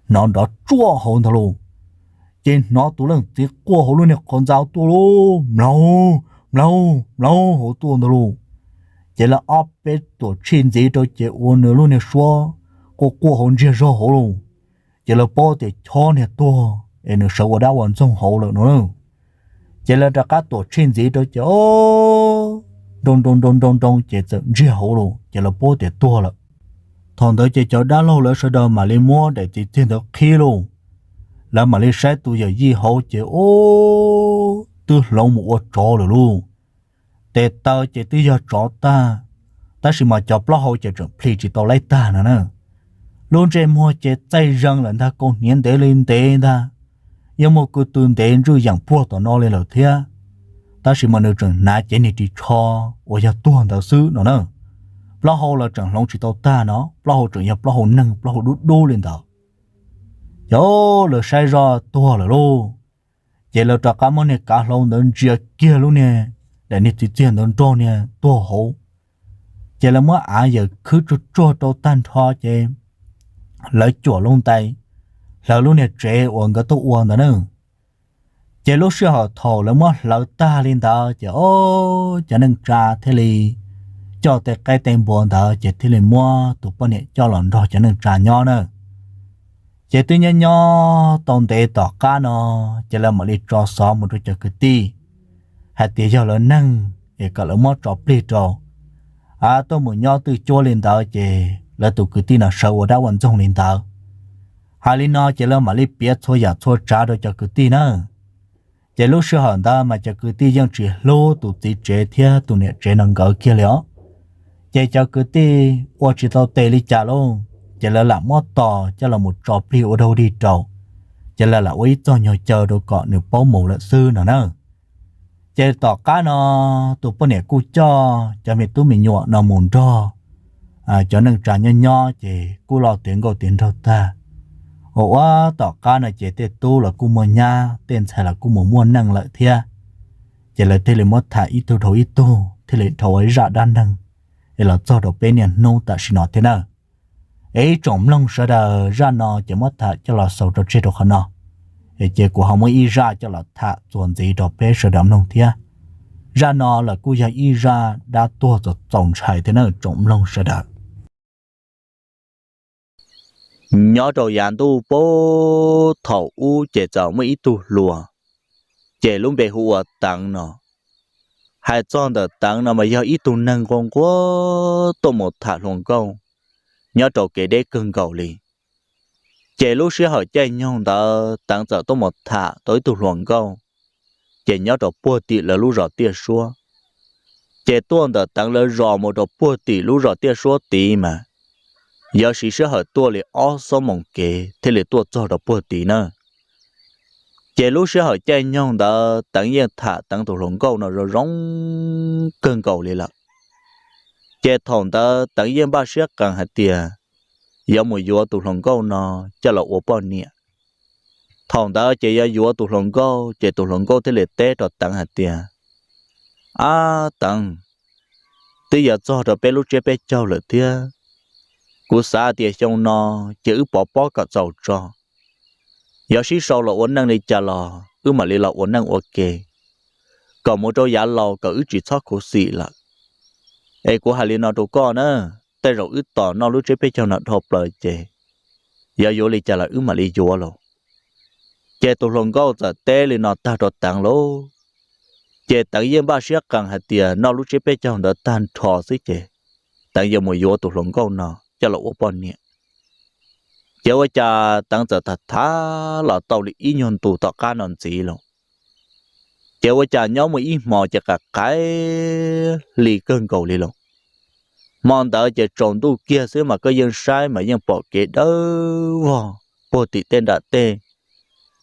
nó đó chua hậu nữa luôn chế nó tụ lần chỉ qua hậu luôn nè con dao tụ luôn lâu hậu tụ nữa luôn chế là ở bên tổ chi gì đó chế u nữa luôn nè xóa cô qua hậu chia rõ hậu luôn chế là bao để cho nè to em nó sợ đã hoàn trong hậu rồi nữa chế là các tổ chuyên gì đó chế đông chế dựng riêng hậu luôn chế là bao để to rồi thằng đó chế cho đã lâu rồi sau đó mà lấy mua để chỉ tiền được khi luôn là mà lấy sai tụi giờ gì hậu chế từ lâu một trò rồi luôn để tao chế từ giờ trò ta chỉ mà cho bao hậu chế chuẩn phi chỉ tao lấy ta nữa luôn trên mua chế tay răng là ta còn nhện để lên tế ta nhưng mà cứ tuần tế rồi dạng bùa tao nó lên là thế ta chỉ mà nơi trường nã chế này đi cho ở nhà tuần tao xứ nó nữa bao hồ là trường long chỉ tao ta nó bao hồ trường nhập bao hồ nâng bao hồ đút đô lên tao yo là sai ra tua là luôn chế là cho cả món này cả lâu đến chia kia luôn nè để nít tiền đến cho nè tua hậu chế là mới giờ cứ cho tao tan thoa chế lấy chùa lông tay là lúc này trẻ uống cái tô uống đó nữa trẻ lúc xưa họ thầu là mất lỡ ta lên đó trẻ cho nên trả thế li cho cái tên buồn đó trẻ thế li mua tụ bao nhiêu cho lần đó cho nên trả nhau nữa trẻ tự nhiên nhau tông tế tỏ cá nó trẻ là một đi cho xó một đôi cho cái ti hạt tiền cho lớn nâng để cả lớn mất cho plei cho tôi muốn nhau từ chỗ lên đó trẻ là tụ cái ti nào sâu đã hoàn trong lên đó hai lý nó chỉ là mà lý biết thôi giả thôi trả được cho cái ti nữa chỉ lúc xưa hẳn ta mà cho cái ti dân chỉ lô tụ ti chế theo tụ nè chế năng gỡ kia léo chỉ cho cái ti qua chỉ tao tê lý trả luôn chỉ là làm mót tò cho là một trò pli ở đâu đi trầu chỉ là uy cho nhiều chờ đồ cọ nếu bao mù là sư nữa chỉ tỏ cá nó tụ bao nè cu cho mình tụ mình nhọ nó muốn cho nên trả nho chỉ cu lo tiền gọi tiền đâu ta ủa tỏ cá này chỉ tên tu là cu mua nha tên sai là cu mua năng lợi thia chỉ là thế là mất thả ít tu thầu ít tu thế là thầu ấy ra đan năng để là cho đồ bên này nô ta xin nó thế nào ấy trộm lông sợ đờ ra nó chỉ mất thả cho là sầu cho chế độ khăn nó để chế của họ mới y ra cho là thả chuẩn gì đồ bên sợ đầm nông thia ra nó là cu gia y ra đã tua cho tổng chạy thế nào trộm lông sợ đờ nhỏ đồ dàn tu bố thầu u chế cháu mới ít tu lùa chế luôn bị hùa tăng nó hai chọn được tăng nó mà do ít tu nâng con quá tôi một thả luôn câu nhỏ đồ kể để cưng cầu liền chế lúc xưa hỏi chơi nhau đó tăng giờ tôi một thả tới tu luôn câu chế nhỏ đồ bùa tị là lúc rõ tia xua chế tuôn được tăng là rõ một đồ bùa tị lúc rõ tia xua tị mà giờ chỉ sẽ hỏi tua li ó số mong kế thế li tua cho được bữa tí nữa chế lúc sẽ hỏi chơi nhau đó tặng yên thả tặng tụ lồng câu nó rồi rong cơn cầu li lợ chế thòng đó tặng yên ba sẽ cần hạt tiền giờ mùi vua tụ lồng câu nó cho là ô bao nhiêu thòng đó chế giờ vua tụ lồng câu chế tụ lồng câu thế li tết rồi tặng hạt tiền tặng bây giờ cho được bé lúc chế bé châu lợ tiền cú xã thì trong nó chữ bỏ cả dầu cho giờ xí sau là uốn năng đi trả lò mà đi là uốn năng ok còn một đôi giá lò cả chỉ thoát cổ xì là ấy của hai liên nó đồ con nữa tay rồi tỏ nó lúc chế bé cho nó thộp lời chè giờ vô đi trả là mà đi vô rồi chè tụ lồng câu giờ té lên nó ta đọt tặng lô chè tặng yên ba siết càng hạt tiền nó lúc chế bé cho nó tan thò xí chè tại giờ mới vô tụ lòng câu nọ cho là ô bọn nè giờ cha tăng giờ thật thà là tàu đi ý nhon tụ tọ cá non gì luôn giờ cha nhớ một ít mò cho cả cái lì cơn cầu lì luôn mòn đỡ chỉ trộn tu kia xứ mà có dân sai mà dân bỏ cái đó vô tị tên đã tê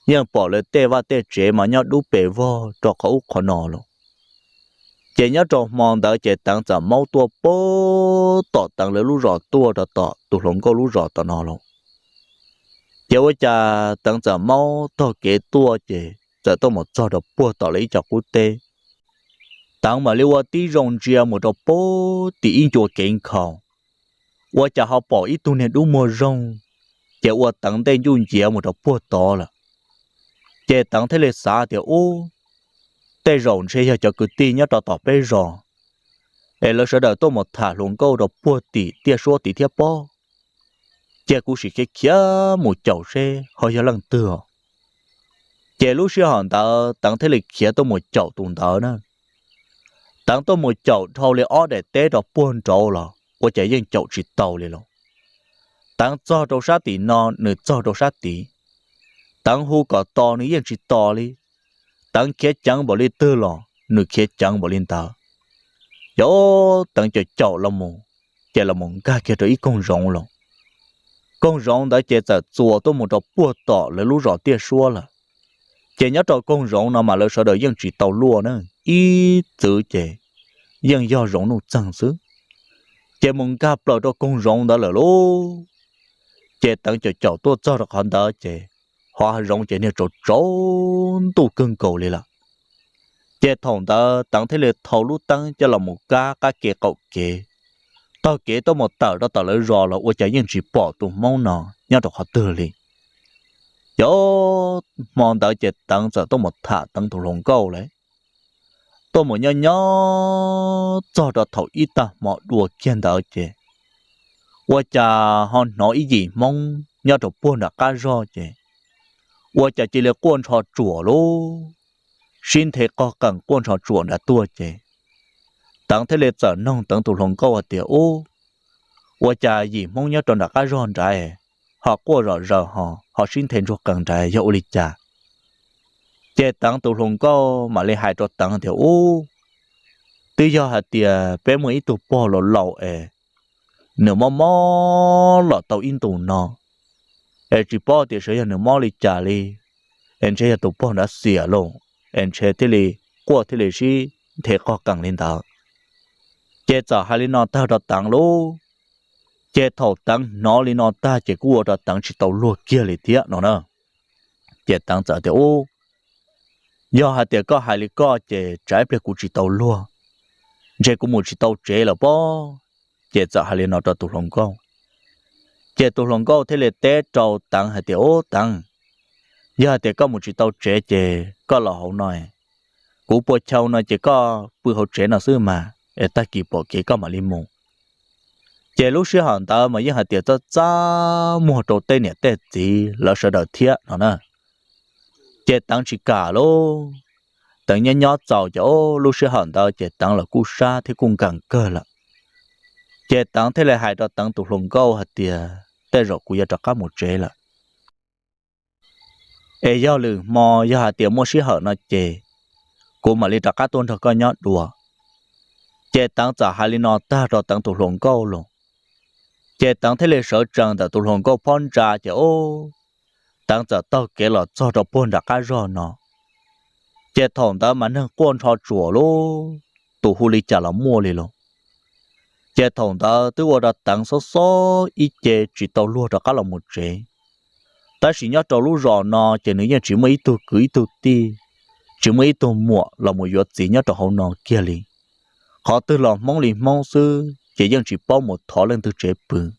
dân bỏเลยtê và tê chế mà nhau đủ bể vô cho khẩu khó nọ luôn chỉ nhớ trộn mòn đỡ chỉ tăng giờ máu tua bố tọt tăng lấy lú rọ tua đó tọt tụ lồng có lú rọ tọt nọ luôn giờ cha tăng giờ máu to cái tua chỉ giờ tôi một cho đó bố tọt lấy cho cú tê当嘛了我的容只么着波的因着健康，我จะ好保一多年都没容，这我当的用节么着波多了，这当他的啥的哦，在容这些就个地要到到被容，哎，了说的多么塔龙沟着波地，爹说地贴包，这故事个kia một chậu xe họ要lần tựa,这lúc xưa họ ta当他的kia多một chậu tuần đó nữa.当tôi một chậu thâu lấy ó để té đó buồn trâu là, tôi chỉ yên chậu chỉ tàu lên rồi.当做到啥地呢？你做到啥地？当户搞到你也只到哩，当开讲不哩得了，你开讲不哩得。哟，当就找了么？这了么家开着一公容了，公容的接着做都么着不到了，路上爹说了，这伢找公容呢嘛，了说的应只到路呢，一直这，应要容怒正式，这么家不到公容的了喽。chế tặng cho cháu tôi cho được hắn đó chế hoa rong chế này cho trốn tu cưng cầu đi là chế thằng đó tặng thế là thầu lú tăng cho là một cá kế cậu kế tao kế tao một tờ đó tao lấy rò là tôi chạy những chỉ bỏ tụ mong nọ nhau được họ từ liền yo mong đó chế tặng giờ tôi một thả tặng tụ lồng câu đấy tôi một nhỏ nhỏ cho đó thầu ít ta mọi đùa kiên đó chế我家họ nói ý gì mong nhớ được buồn đã cá ro chứ, tôi cha chỉ là quan trò chùa lô, xin thế có cần quan trò chùa đã tua chứ,当thế lệ giờ nông tận tụ lòng câu ở tiểu ô, tôi cha gì mong nhớ được đã cá ro trái, họ qua rồi họ xin thêm cho cần trái cho lịch cha, chứ tận tụ lòng câu mà lấy hai cho tận tiểu ô, tuy do hạt tiền bé mới tụ bỏ lẩu nếu mà là tàu in tù nó, em chỉ bỏ thì sẽ nếu mà đi trả đi, em sẽ tụ bỏ đã xỉa luôn, em sẽ thế này qua thế này xí thế có càng lên đó, chế giờ hai linh nó ta đã tăng luôn, chế thầu tăng nó linh nó ta chế qua đã tăng chỉ tàu luộc kia liền thiệt nó nữa, chế tăng giờ thì ô, do hai tiền có hai linh có chế trái bề của chỉ tàu luộc, chế của một chỉ tàu chế là bao chế giờ hai linh nó cho tụ lòng câu, chế tụ lòng câu thế là té trâu tăng hay tiểu tăng, giờ thì có một chỉ tàu chế chế có là hậu nói, cú bò châu nói chỉ có bự hậu chế nào xưa mà, để ta kịp bỏ cái có mà linh mù, chế lúc xưa hàng ta mà giờ hai tiểu cho cha mua trâu tê nè tê gì là sợ đầu thiệt nó nè, chế tăng chỉ cả lô, tăng nhớ nhớ giàu chỗ lúc xưa hàng ta chế tăng là cú sa thì cũng càng cơ là chế tăng thế là hai đó tăng tụ lồng câu hạt tiền tê rồi cũng giờ cả một chế là ấy do lử mò do hạt tiền mua xí hở nó chế cũng mà đi trả cá tuôn thật coi nhót đùa chế tăng trả hai li nó ta rồi tăng tụ lồng câu luôn chế tăng thế là sở trường tại tụ lồng câu phong trà chế ô tăng trả tao kể là cho đó buôn trả cá rồi nó chế thòng ta mà nâng quan cho chùa luôn tụ hu li trả là mua li luôn chế thằng ta tôi qua đặt tặng số ít chế chỉ tàu lúa cho cá là một chế, ta chỉ nhớ tàu lúa rò nó chế nếu như chỉ mấy tu cưới tu ti, chỉ mấy tu mua là một vật gì nhớ tàu hậu nó kia liền, họ từ lòng mong sư chế dân chỉ bao một thỏ lên từ chế bự,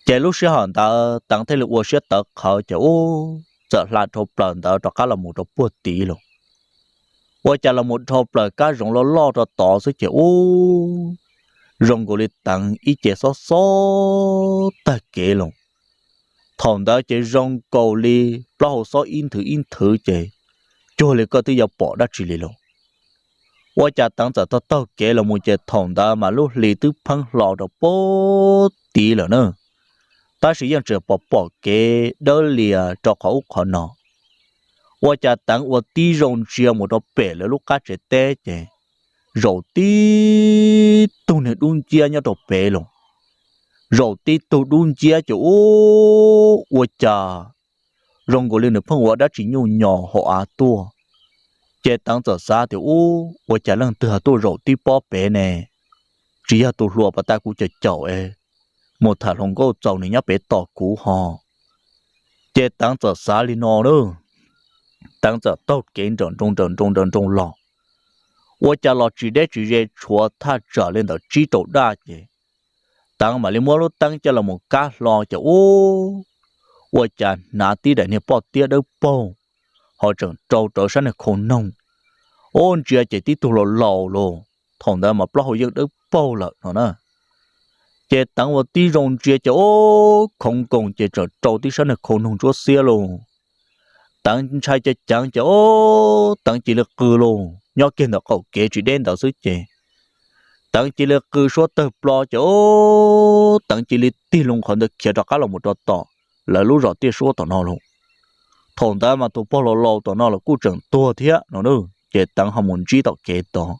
chế lúc xưa họ ta tặng thế lực qua sẽ tật họ chế ô, giờ là thầu plần ta cho cá là một đầu bút tí luôn, qua chế là một thầu plần cá rồng lo cho tỏ số chế ô rong gọi tặng ít chế số ta kể luôn thằng đó chế rong cầu li bao số in thử chế cho lại có thứ giờ bỏ đã chỉ luôn 我家当着到给了木节同的马路里都碰老的波地了呢，但是样子宝给的里啊找好可能，我家当我地容只要木到白了路卡着带着，肉地都能东家要到白了，肉地都东家就我家，rong của liên được phong hóa đã chỉ nhu nhỏ họ á tua chế tăng giờ xa thì ô chả lần từ tôi rổ tí bó bé nè chỉ là tôi lùa bà ta cũng chờ chậu một thả lòng cô chậu này nhá bé tỏ cú hò chế tăng giờ xa li nó nữa tăng giờ tốt kiến trong lò ô chả lò chỉ để chỉ dễ chúa tha trở lên đó chỉ tổ đa chế tăng mà lên mua lúc tăng cho là một cá lò cho ô chả nã tí để nè bỏ tia đâu bông họ chẳng trâu trở sang này khôn nông ôn chia chỉ tí tụ lò thằng đó mà bao giờ được bao lợ nó nè chỉ tặng một tí rong chia cho không còn chỉ trở trâu tí sang này khôn nông chúa xe luôn tặng trai cho chẳng cho tặng chỉ là cừ luôn nhớ kia nó cậu kế chỉ đen đạo sứ chè tặng chỉ là cừ số tờ bao cho tặng chỉ là tí luôn còn được kia đó cá là một trò tỏ là lúc rõ tí số tỏ nó luôn thằng ta mà tụ bao lâu tụi nó là cú trận tua thiệt nó nữa chỉ tăng họ muốn chỉ đạo kế đó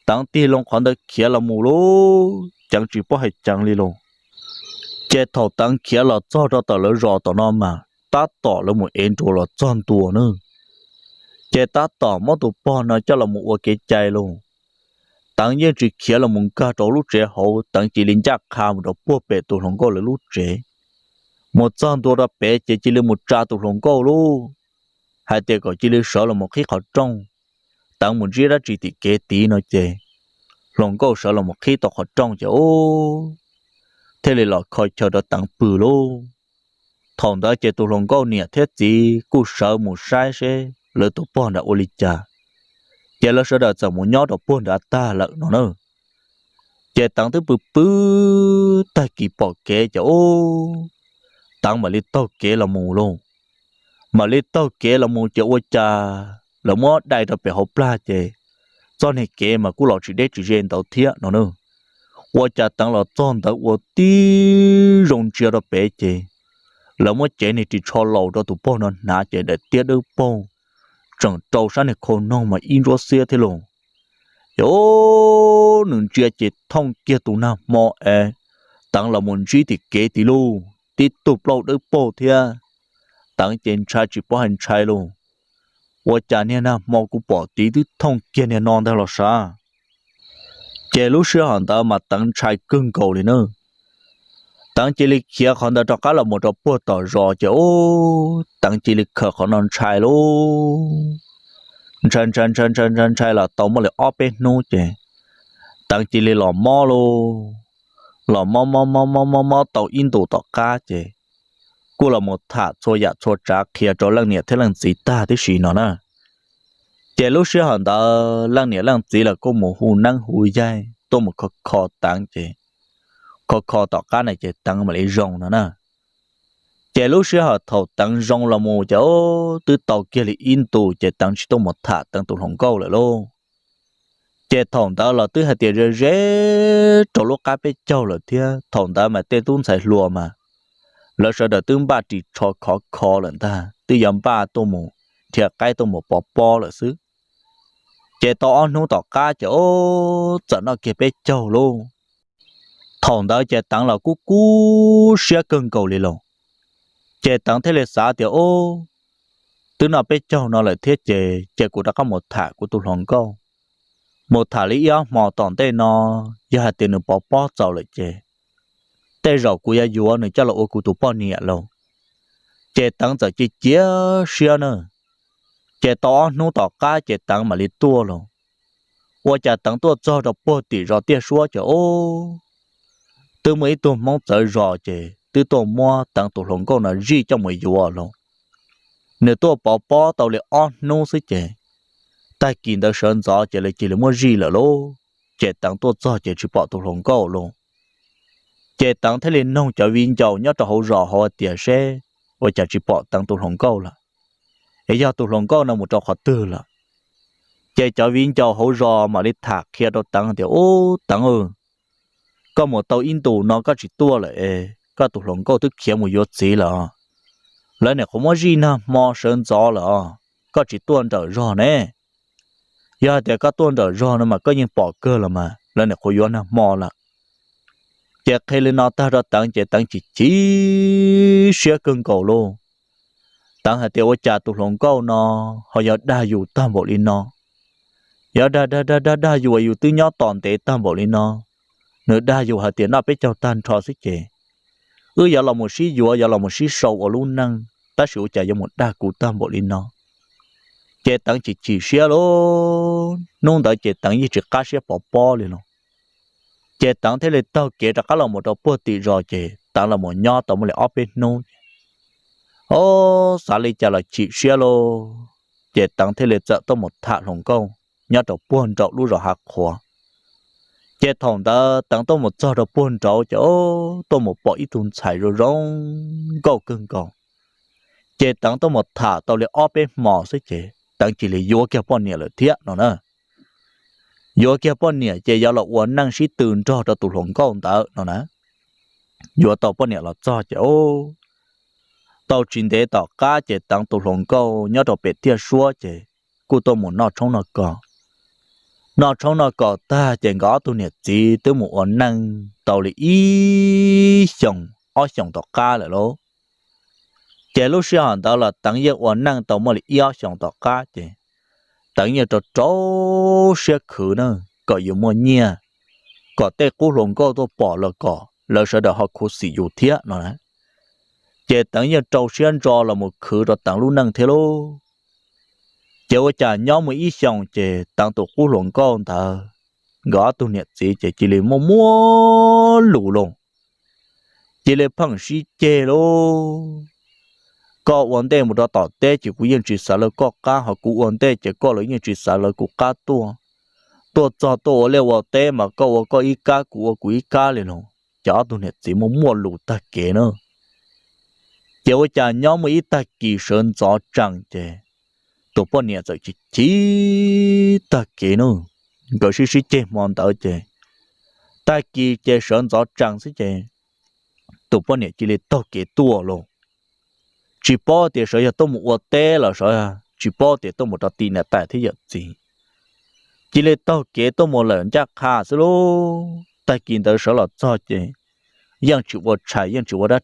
tăng tiền long khoản được kia là mù lô chẳng chỉ bao hay chẳng li lô chỉ thầu tăng kia là cho tao lỡ rõ tụi nó mà ta tỏ là một em tụi là chọn tua nữa chỉ ta tỏ mất tụ bao nó cho là một cái chạy luôn tăng nhiên chỉ kia là một cái trâu lúc trẻ hậu tăng chỉ linh giác kham đó bao bể tụi nó có là lúc trẻ một trăm đô la bé chỉ là một trăm tụ lồng câu luôn hai tiền có chỉ là sợ là một khi họ trong tăng một chỉ đã chỉ thì kế tí nó chơi lồng câu sợ là một khi tụ họ trong chứ thế là lọ khỏi chờ đó tăng bự luôn thằng đó chơi tụ lồng câu nè thế gì cũng sợ một sai xe lỡ tụ bọn đã oli cha chơi là sợ đã chẳng một nhót đó bọn đã ta lợn nó nữa chơi tăng thứ bự ta kịp bỏ kế chứ tăng mà đi tao kế là mù luôn mà đi tao kế là mù cho ôi cha là mót đại đó phải học la chê cho nên kế mà cú lọ chỉ để chỉ riêng tao thiệt nó nữa ôi cha tăng là chọn tao ôi tí rong chia đó bé chê là mót chê này chỉ cho lầu đó tụ bao nó nã chê để tiết được bao chẳng trâu sáng này khôn non mà in rõ xe thế luôn yo nương chia chê thông kia tụ nào mò tăng là muốn chỉ thì kế tí luôn tiếp tục lâu được bao thia tăng trên trai chỉ bỏ hành trai luôn tôi chả nên na mau cũng bỏ tí thứ thông kia nên non theo là sao chế lúc xưa hắn ta mà tăng trai cưng cầu đi nữa tăng chỉ lịch kia hắn ta cho cá là một trò bữa tỏ rõ chứ tăng chỉ lịch khờ hắn non trai luôn trai là tao mới lại ốp bên nô chứ tăng chỉ lịch lò mò luôn lò mò tàu in tàu tàu cá chứ cô là một thả cho dạ cho trả kia cho lăng nhiệt thế lăng gì ta thế gì nó nè chế lúc xưa hắn ta lăng nhiệt lăng gì là cô một hù năng hù dai tôi một kho tăng chứ kho tàu cá này chứ tăng mà lấy rong nó nè chế lúc xưa họ thầu tăng rong là một chỗ từ tàu kia là in tàu chế tăng chỉ tôi một thả tăng tàu hồng câu lại luôn chế thòng ta là từ hai tiền rễ trâu lúa cá bé châu là thia thòng ta mà tên tuôn xài lúa mà lỡ sợ đợt tương ba chỉ cho khó lần ta từ yếm ba tô mù thì cái tô mù bò là xứ chế to nấu tỏ cá chỗ dẫn nó kia bé châu luôn thòng ta chế tăng là cú xia cưng cầu liền luôn chế tăng thế là xã thì từ nó bé châu nó lại thiết chế của đã có một thả của tụi hồng câu một thả lý yếu mò tòn tê nó giờ hạt tiền nó bỏ trâu lại chè tê rau của ya dùa này cho là ô của tụ bỏ nhẹ luôn chè tăng giờ chỉ chia xia nữa chè to nấu tỏ cá chè tăng mà li tua luôn ô chè tăng tua cho rồi bỏ tỉ rồi tia xua chè từ mấy tụ mong chờ rồi chè từ tụ mua tăng tụ lồng câu là gì cho mấy dùa luôn nếu tụ bỏ tàu li on nấu xí chè ta kiến được sơn gió chỉ là mua gì là lô chỉ tăng tôi cho chỉ bỏ tụ lồng câu luôn chỉ tăng thế lên nông cho viên giàu nhớ cho hậu rõ họ tiền xe và chỉ bỏ tăng tụ lồng câu là ấy do tụ lồng câu là một trò khó tư là chế cho viên cho hậu rò mà đi thạc kia đâu tăng thì ô tăng có một tàu in tù nó có chỉ tua lại có tụ lòng câu thức kia một yếu gì là lấy này không có gì nè mò sơn gió là có chỉ tuôn trở rò nè giờ thì có tuôn trở rò nữa mà có những bỏ cơ là mà lấy này không yếu nè mò là chế khi lên nó ta ra tăng chỉ xé cưng cầu luôn tăng hạt tiêu cha tụ lòng câu nó họ giờ đa dù tam bộ lên nó giờ đa dù từ nhỏ toàn tế tam bộ lên nó nữa đa dù hạt tiền nó biết cho tan cho xí chế giờ là một xí dù giờ là một xí sầu ở luôn năng ta sử chạy cho một đa cụ tam bộ lên nó chế tăng chỉ xé luôn nông tại chế tăng như chỉ cá xé bỏ lên nó chế tăng thế là tao kể ra cá là một đầu bơ tị rồi chế tăng là một nhỏ tao mới lại ốp bên nông ô xả lên chả là chỉ xé luôn chế tăng thế là chợ tao một thạ hồng câu nhỏ đầu buồn trậu lúc rồi hạt khóa chế thòng ta tăng tao một giờ đầu buồn trậu cho tao một bỏ ít tuần xài rồi rong câu cưng câu chế tăng tao một thả tao lại ốp bên mỏ sẽ chế tăng chỉ là vô kia bọn nhẹ là thiệt nó nè vô kia bọn nhẹ chế giờ là uốn năng sĩตื่น cho tao tụ hồng câu ta nó nè vô tao bọn nhẹ là cho chế ô tao chuyên đề tao cá chế tăng tụ hồng câu nhớ tao bị thiệt xua chế cô tao muốn nó trong nó cỏ ta chế gõ tụ nhẹ chỉ tới một uốn năng tao lại ý xong tao cá lại lố chế lúc xưa hắn tao là tăng giờ uốn năng tao mới yêu xong tao cá chế tăng giờ tao trâu sẽ khử nữa có yêu mua nhia có tê cú lồng câu tao bỏ là có lỡ sẽ được họ khu sử dụng thiết nó đấy chế tăng giờ trâu xuyên trò là một khử rồi tăng lúc năng thế lô chế ở nhà nhóm mới ít xong chế tăng tụ cú lồng câu ta gõ tụ nhiệt gì chế chỉ lấy mua lù lồng chỉ lấy phẳng xí chế lô có vấn đề một đó tỏ tế chỉ có những chuyện xả lỡ có cá hoặc có vấn đề chỉ có những chuyện xả lỡ của cá tua cho tôi lấy vào tế mà có ít cá của ít cá liền không chả tôi này chỉ muốn mua lụt ta kể nữa chỉ có chả nhóm mấy ta kỳ sơn gió trăng chứ tôi bao nhiêu giờ chỉ ta kể nữa cái sự chế mòn tao chứ ta kỳ chế sơn gió trăng chứ tôi bao nhiêu chỉ lấy tao kể tua luôn chỉ bỏ tiền sở tôi một tê là sở chỉ bỏ tiền tôi một tiền là tại thế giờ gì chỉ lấy tao kế tôi một lần chắc khá số lô tại kinh tế sở là cho chứ yang chỉ vào trái yang chỉ vào đất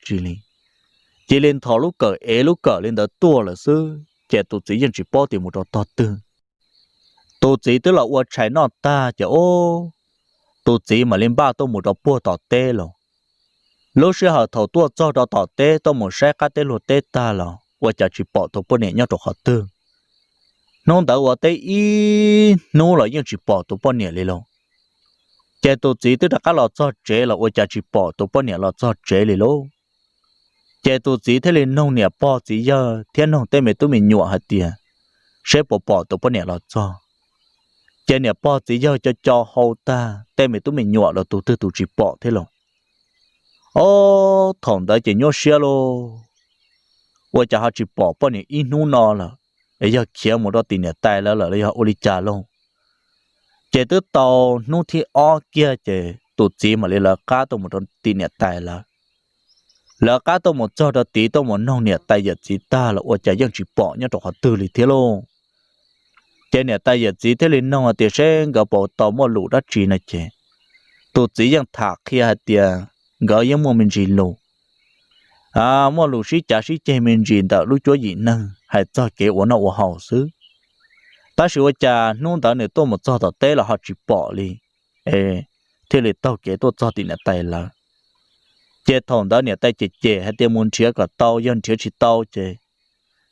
chỉ lên thọ lúc cỡ lên đó tua là sư chỉ tụi chỉ yang chỉ bỏ tiền một to tư tụi chỉ tức là vào trái nó ta chứ ô tụi chỉ mà lên ba tôi một bua tọt tê rồi lúc xưa họ thầu tua cho đó tỏ tế tôi một xe cá tế lụt tế ta là và chả chỉ bỏ tôi bữa này nhau đồ họ tư nông tạo và tế ý nô là những chỉ bỏ tôi bữa này liền luôn chế tôi chỉ tức là các lò cho chế là và chả chỉ bỏ tôi bữa này là cho chế liền luôn chế tôi chỉ thế liền nông nè bỏ chỉ giờ thiên nông tế mình tôi mình nhọ hạt tiền sẽ bỏ tôi bữa này là cho chế nè bỏ chỉ giờ cho hậu ta tế mình tôi mình nhọ là tôi chỉ bỏ thế luôn ô thằng đó chỉ nhớ xe lô, tôi chả chỉ bỏ bao nhiêu ít nụ nọ là, bây giờ kia một đó tiền nhà tài là bây giờ oli trả luôn, chỉ tới tàu nụ thì o kia chỉ tụt chỉ mà là cá tàu một đó tiền nhà tài là cá tàu một cho đó tí tàu một nông nhà tài giờ chỉ ta là tôi chả vẫn chỉ bỏ nhớ trong họ tư lý thế luôn, chỉ nhà tài giờ chỉ thế liền nông tiền sẽ gặp bỏ tàu một lũ đất chỉ này chỉ, tụt chỉ vẫn thả kia tiền gọi giống mình gì luôn mà lúc chả chế mình gì tạo lúc chúa gì năng hay cho kế của nó hậu xứ ta sử cha nông tạo này tôi một cho tao tế là họ chỉ bỏ đi thế là tao kế tôi cho tiền là tay là chế thằng đó này tay chế hay tiền muốn chia cả tao dân chia chỉ tao chế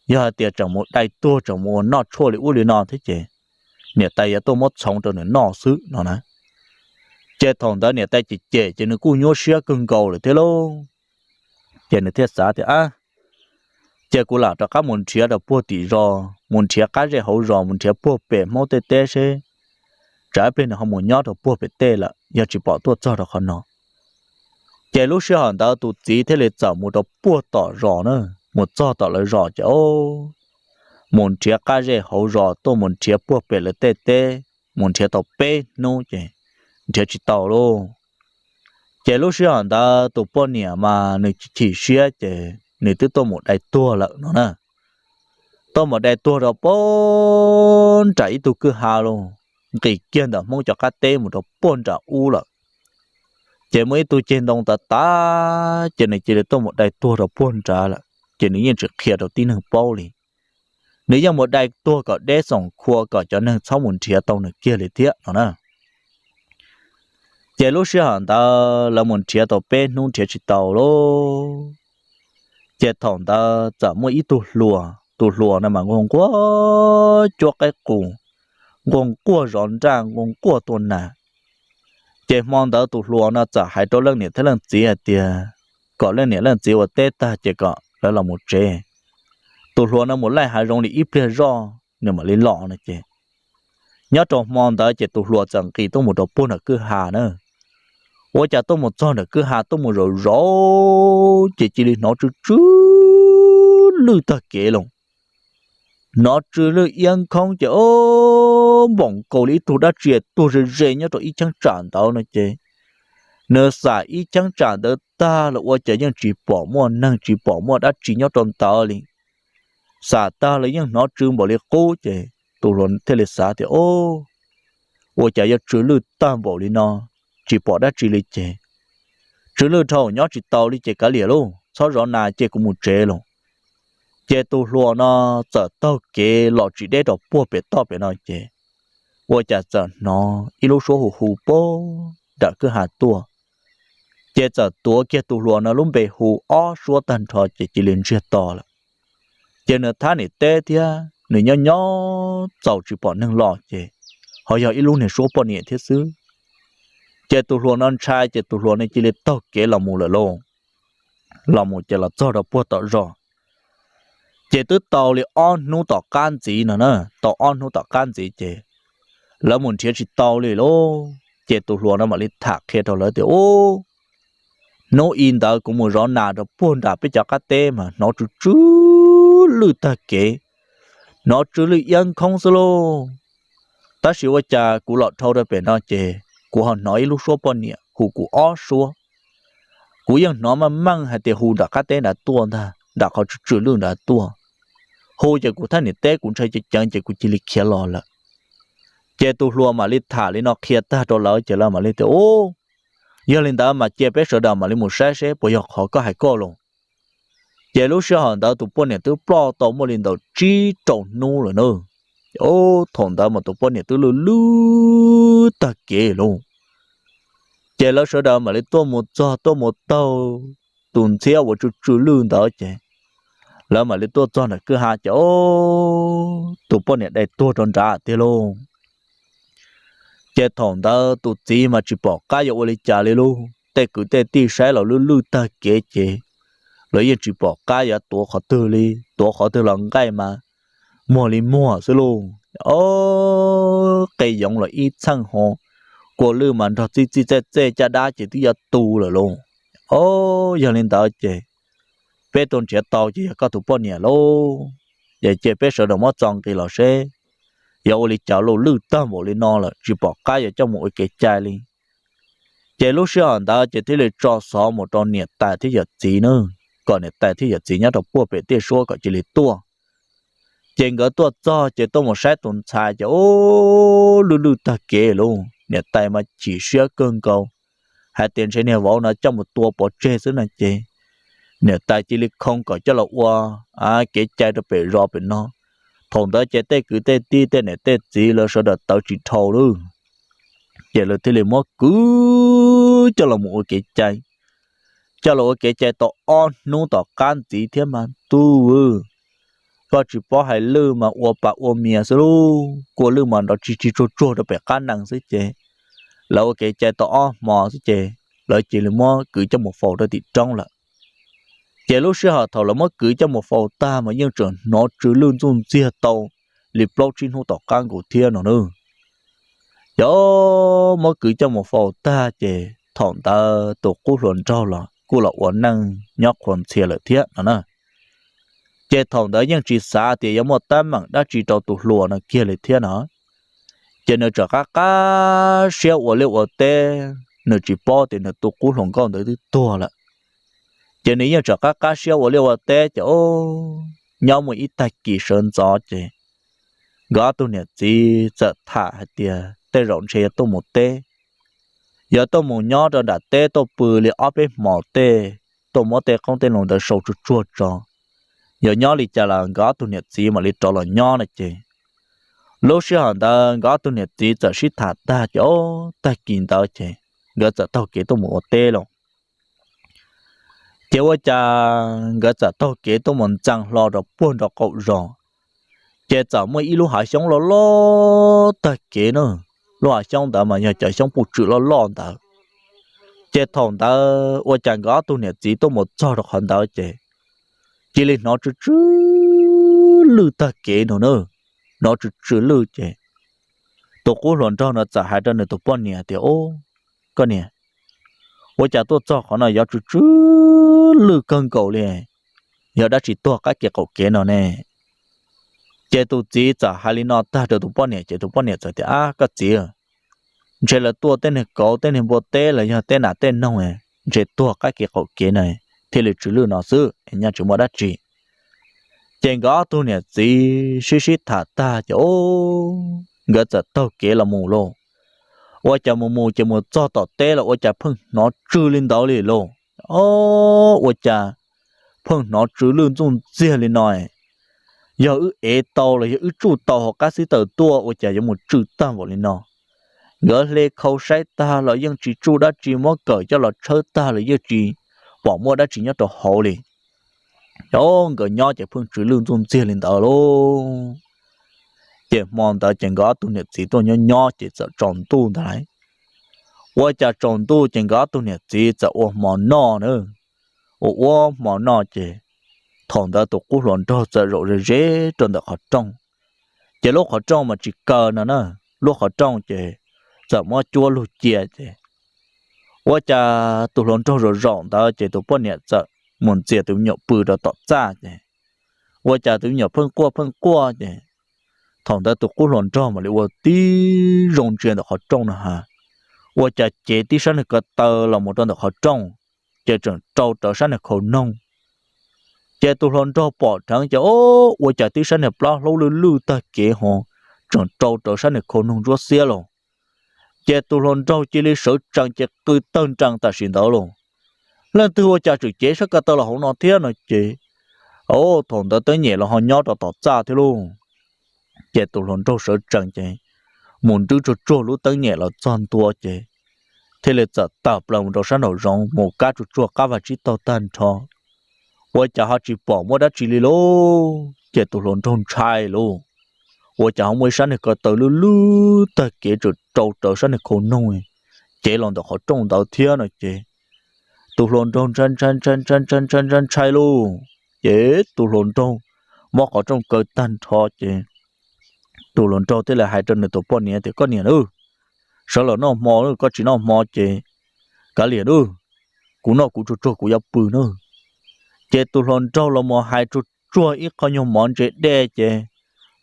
giờ tiền trồng một đại tua trồng một nọ chua li u li nọ thế chế này tay tôi mất sống cho nó nọ xứ nó nè chế thằng đó này tay chế cho nó cú nhớ xía cưng cầu rồi thế luôn chế nó thiết xã thì chế cú là cho các muốn chia được bua tỷ rò muốn chia cá rẻ hậu rò muốn chia bua bể máu tê tê xe trái bên họ muốn nhớ được bua bể tê là giờ chỉ bỏ tuột cho được họ nó chế lúc xưa hắn ta tụt chỉ thế là chọn một đầu bua tỏ rò nữa một cho tỏ lại rò chứ ô muốn chia cá rễ hậu rõ tôi muốn chia buộc bể là tê tê muốn chia tàu bê nô chứ chia chỉ tàu luôn chỉ lúc xưa hắn ta tụ bao nhiêu mà người chỉ xia chứ người tự tôi một đại tua lợn nó nè tôi một đại tua rồi bốn chạy tụ cứ hà luôn cái kia đó mong cho cá tê một đó bốn trả u lợn chỉ mới tụ trên đông ta ta chỉ này chỉ để tôi một đại tua rồi bốn trả lợn chỉ này nhân trực kia đầu tiên hơn bao liền nếu như một đại tua có đế sòng khua có cho nên sáu muốn chia tàu này kia để thiết nó nè chỉ lúc xưa hắn ta là muốn chia tàu bên nung chia chỉ tàu lô chỉ thằng ta chả mua ít tụ lùa này mà ngon quá cho cái củ ngon quá rộn ràng ngon quá tuần nè chỉ mong ta tụ lùa nó chả hai đôi lần này thế lần gì à tia có lần này lần gì ở tết ta chỉ có đó là một chế tụ lùa nó một lại hai rong đi ít bia ro nhưng mà lấy lọ này chứ nhớ trong mong ta chỉ tụ lùa chẳng kỳ tôi một đồ bún ở cứ hà nữa我家都没做的，个下都没肉肉，这里拿着猪肉的给了，拿着了眼看着哦，蒙古里头的这都是人家都一枪斩到了这，那啥一枪斩得大了，我家人只保莫能只保莫的只要中到了，啥大了人拿着不了高这，都论这里啥的哦，我家要吃了淡薄了呢。chỉ bỏ đã chỉ lịch chế, chỉ lừa thầu nhớ chỉ tàu lịch chế cả liền luôn, sau đó na chế cũng một chế luôn, chế tu lúa nó giờ tàu kế lọ chỉ để đọc bùa bể to bể nói chế, tôi chả giờ nó ít lúc số hù bố đã cứ hạt tua, chế giờ tua kia tu lúa nó luôn bể hù ó số tàn thọ chế chỉ liền chia to là, chế nữa tháng này tê thia, nữa nhớ giàu chỉ bỏ nâng lọ chế, họ giờ ít lúc này số bỏ nhẹ thế xứ chế tụ lúa non chai chế tụ lúa này chỉ để tao kế là mù lô là mù chỉ là cho được bữa tao rồi chế tứ tàu li on nu tao can gì nữa tao on nu tao can gì chế là muốn chế chỉ tàu li lô chế tụ lúa nó mà li thạc kia tao lấy thì ô nó in tao cũng muốn rõ nào được buồn đã biết cho cá tê mà nó chú lư ta kế nó chú lư yên không sao lô ta xíu cha cú lọt thâu ra về nó chế của họ nói lúc số bao nhiêu hù của ó số của những nó mà mang hay tiền hù đã cá té đã tua ta đã họ chịu lương đã tua hù giờ củaท่านเนี่ยté cũng chơi chẳng chơi của chỉ lịch kia lò là chơi tu lùa mà lịch thả lịch nó kia ta cho lỡ chơi là mà lịch ô giờ lịch ta mà chơi bé sợ đào mà lịch một sai sai bây giờ họ có hay có luôn chơi lúc xưa họ đã tu bao nhiêu tu bao tàu một lịch đầu chỉ trồng nu rồi nữa ô thằng ta mà tụi bọn này tụi lú ta kể luôn chơi lỡ sợ đâu mà lấy tôi một tàu tuần xe của chú lương đó chơi lỡ mà lấy tôi cho là cứ hai chỗ tụi bọn này đây tôi tròn trả tiền luôn chơi thằng ta tụi gì mà chỉ bỏ cái vô lấy trả luôn tay cứ tay đi sai là lú ta kể chơi lấy chỉ bỏ cái giờ tôi khó tư lần cái mà mua li mua xí luôn cây giống là ít sang hồ của lư mà thật chỉ cha đá chỉ thứ giờ tu rồi luôn giờ lên tàu chơi bé tôn trẻ tàu chỉ có tụ bao nhiêu luôn giờ chơi bé sợ đồng mất tròn cái lò xe giờ oli chảo lô lư tam bộ lên no là chỉ bỏ cái ở trong một cái chai đi chơi lúc xưa anh ta chơi thế là cho xó một con nhiệt tài thế giờ gì nữa còn nhiệt tài thế giờ gì nhá đọc bùa bé tê số còn chỉ là tua trên cái tua cho chỉ tôi một sai tuần sai cho ô lư ta kể luôn nè tay mà chỉ sửa cơn cầu hai tiền sẽ nè vào nó trong một tua bỏ chơi xứ này chơi nè tay chỉ lịch không có cho là qua cái chạy được bể rò bể nó thằng đó chạy tay cứ tay đi tay này tay gì là sao được tao chỉ thầu luôn vậy là thế là mất cứ cho là một cái chạy cho là cái chạy tao on nu tao can gì thế mà tu có chỉ bỏ hai lư mà uo bà uo mía xí luôn của lư mà nó chỉ trôi được bẻ can năng xí chế lâu cái chạy tỏ mò xí chế lợi chỉ là mò cứ cho một phẩu ra thì trong là chế lúc xưa họ thầu là mò cứ cho một phẩu ta mà nhưng trường nó trừ lương dung chia tàu lip lâu trên hô tỏ can của thiên nó nữa cho mò cứ cho một phẩu ta chế thằng ta tổ cú luận trâu là cú là uốn năng nhóc còn chia lợi thiết nó nè chế thòng đó nhưng chỉ xa thì có một tấm mạng đã chỉ trâu tụ lùa nó kia lại thiên nó chế nó cho các cá xeo ở liệu ở tê nó chỉ bỏ thì nó tụ cú lồng con tới thứ tua là chế nếu như cho các cá xeo ở liệu ở tê cho nhau một ít tài kỳ sơn gió chế gõ tu nhật gì sợ thả tiền tê rộng chế tu một tê giờ tu một nhỏ rồi đã tê tu bự li ốp bên mỏ tê tu mỏ tê không tê lòng đời sầu chua chua cho giờ nhỏ li chả là gõ tu nhật gì mà li cho là nhỏ này chứ lúc xưa hắn ta gõ tu nhật gì giờ sĩ thả ta cho ta kín tao chứ gõ giờ tao kế tu một tê luôn chứว่าจะgõ giờ tao kế tu một chẳng lo được buồn được cậu rồi chế giờ mới ít lúc hải sống lo ta kế nữa lúc hải sống đó mà nhờ chạy sống bụt chữ lo đó chế thằng đó tôi chẳng có tôi nhớ chỉ tôi một cho được hắn đó chế chỉ lên nó chứ lư ta kế nữa nó chứ lư chế tôi cố luận cho nó trả hai trăm này tôi bao nhiêu thì cái này tôi chả tôi cho họ này giờ chứ lư cân cầu liền giờ đã chỉ tôi cái cầu kế nó nè chế tu chỉ trả hai linh nó ta được tu bao nhiêu chế tu bao nhiêu rồi thì cái gì chế là tua tên này cậu tên này bộ tên là nhà tên nào tên nông ấy chế tua cái cậu kia này thì là chủ lưu nó xứ nhà chúng mua đắt chỉ trên gõ tu này gì xí thả ta cho gỡ giật tao kia là mù lô ôi chả mù chỉ một cho tọt tên là ôi chả phun nó trừ lên đó liền lô ôi chả phun nó trừ lên trong chia lên nói giờ ế tàu là giờ chủ tàu hoặc các sĩ tàu tua ôi chả giống một trừ tam vào lên nó gỡ lê khâu sai ta là dân chỉ chủ đã chỉ mua cởi cho là chơi ta là dân chỉ bỏ mua đã chỉ nhớ đồ hậu liền đó gỡ nhỏ chỉ phương chữ lương trong chia lên tàu luôn chỉ mong ta chẳng có tu nhật chỉ tôi nhỏ chỉ sợ tròn tu đấy qua chả tròn tu chẳng có tu nhật chỉ sợ mòn nọ nữa mòn nọ chỉ thằng ta tụ cú luận cho sợ rồi dễ tròn được họ trong chỉ lúc họ trong mà chỉ cờ nữa lúc họ trong chỉ giờ mua chua lụt chia chứ,ว่าจะตุลนโจรร้องแต่เจตุปนเนี่ยจะมันเจียตุหยกปืนเราต่อจ้าchứ, ว่าจะตุหยกเพิ่งกลัวchứ, ทองแต่ตุกุลนโจมาเลยว่าตีโรงเรียนแต่เขาจ้องนะฮะว่าจะเจที่ฉันก็เตอเราหมดตอนแต่เขาจ้องเจจนโจแต่ฉันเนี่ยเขานงเจตุลนโจปอดทั้งจะว่าจะที่ฉันเนี่ยปลาเราลื้อตาเก๋หอจนโจแต่ฉันเนี่ยเขานงรัวเสียลงchế tu lon trâu chỉ lấy số trăng chế cứ tân trăng ta xin đó luôn lần thứ hai cha chữ chế sắc cả là không nói thế này chế thằng ta tới nhẹ là họ nhót tọt ra thế luôn chế tu lon trâu số trăng chế muốn chú cho lú tới nhẹ là chọn tua chế thế là giờ tập lòng đầu sáng đầu rong một cá cho cá và chỉ tao tan cho tôi cha họ chỉ bỏ mua đã chỉ lấy lô chế tu lon trâu trai luôn我讲为啥那个到了路的给着找到啥那可能诶，这浪的好中到天了这，都浪中真拆喽，这都浪中，莫好中个单错这，都浪中这来还真的都半年的个年了，少了那毛了个只那毛这，个年了，古那古做古要补呢，这都浪中了毛还做一个用毛这的这。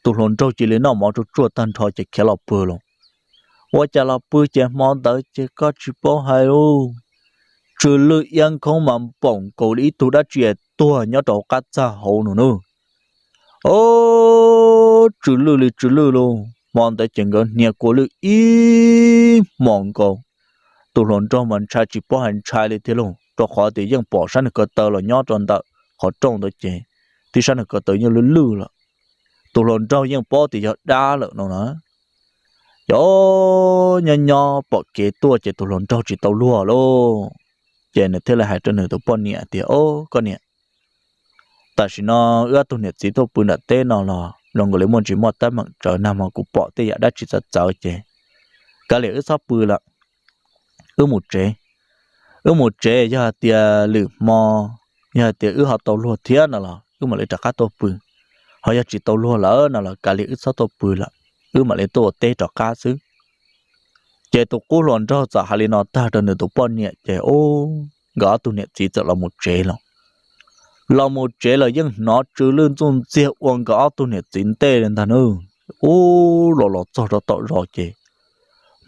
tụi lon trâu chỉ lấy nó mỏ chua tan thôi chỉ kéo lọp bừa luôn,ว่าจะลบจะมองtới chỉ có chỉ bao hai luôn, trừ lư yên không mà bỏng cầu lý tụi đã chuyện tua nhớ đầu cắt ra hậu nữa, trừ lư luôn, mong tới chừng cái nhà của lư ý mong cầu, tụi lon trâu mình trai chỉ bao hành trai lên thế luôn, cho họ thì dân bỏ sang cái tờ là nhớ tròn tờ, họ trông tới chỉ, thì sang cái tờ như lư là tụi lon trâu nhưng bỏ thì giờ đa lợn nó nữa, nhỏ bỏ kế tua chỉ tụi lon trâu chỉ tàu lúa luôn, chỉ này thế là hai trăm nửa tụi bọn nhẹ thì con nhẹ, tại vì nó ưa tụi nhẹ chỉ tụi bự nợ tên nó là, lòng người muốn chỉ một tấm bằng trời nào mà cũng bỏ thì giờ đã chỉ rất giàu chứ, cái này ưa sắp bự lắm, ưa một chế giờ thì lử mò, giờ thì ưa học tàu lúa thiên nó là, mà lấy trả cá tàu bự họ chỉ tàu lúa lỡ nào là cả liệu sao tàu bự là mà lấy tàu tê cho cá xứ chế tàu cú lòn cho giả hà nó ta đơn được tàu bọn nhẹ chế gõ tàu nhẹ chỉ là một chế lòng là một chế là dân nó trừ lên trong xe uống cả tôi nè chính tê lên thằng ư ô lò cho nó tỏ rõ chế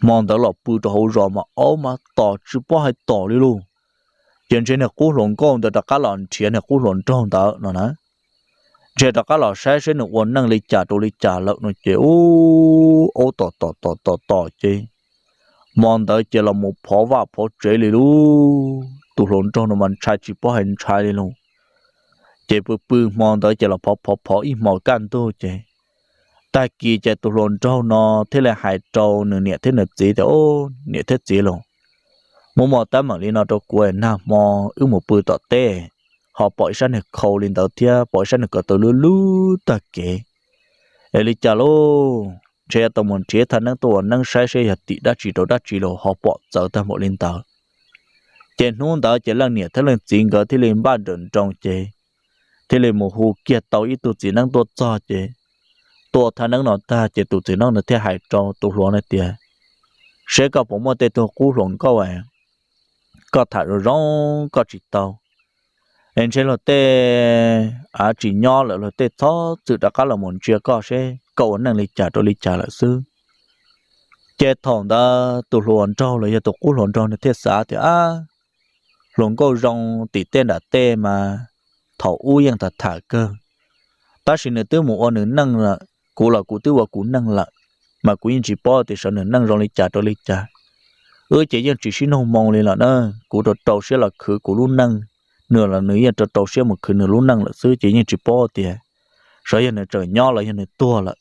mong tới là bự cho hậu rõ mà áo mà tỏ chứ bao hay tỏ đi luôn trên trên này cú lồng con để đặt cá lợn chuyện này cú lồng trong đó nó nè chế đặt cá lợn sai sẽ được uống năng lịch trả đồ lịch trả lợn nó chế ô tỏ chế mong tới chế là một phó và phó chế đi luôn tụ lồng trong nó mình trai chỉ bao hành trai đi luôn chế bự mong tới chế là phó ít màu can tô chế ta kỳ chế tụ lồng trong nó thế là hai trâu nửa nhẹ thế nửa gì thì ô nhẹ thế gì luôn một mò ta mà lên nó cho quên na mò một bự tọt tê họ bỏ sang này khâu lên đầu thia bỏ sang này có tàu lú ta kể eli chả lô chế tàu muốn chế thành năng tuần năng sai sai hạt tị đã chỉ đồ họ bỏ giờ ta một lên tàu trên nông tàu chế lần nhẹ thế lần chính cái thì lên ba đường trong chế thì lên một hồ kia tàu ít tụ chỉ năng tuột cho chế tuột thành năng nó ta chế tụ chỉ năng nó theo hải trâu tụ luồng này tiền sẽ có một món tê tụ cú luồng có vậy có thả rồi rong có chỉ tàu anh xem là tê chỉ nhỏ là tê thó sự đã có là một chuyện có sẽ cậu năng lịch trả tôi lịch trả là sư chế thòng ta tụ luồng trâu là tụ cú luồng trâu nó thiết xã thì luồng câu rong tỷ tên đã tê mà thọ u yang ta thả cơ ta chỉ nên tiêu một nữ năng là cụ tiêu và cụ năng là mà cụ chỉ bỏ thì sợ nữ năng rong lịch trả tôi lịch trả chỉ dân chỉ xin hồng mong lên là nó cụ đồ trâu sẽ là khử cụ luôn năng nửa là nữ dân trâu sẽ một khử nửa luôn năng là xứ chỉ dân chỉ bỏ thì sợ dân này trời nhỏ là dân này tua là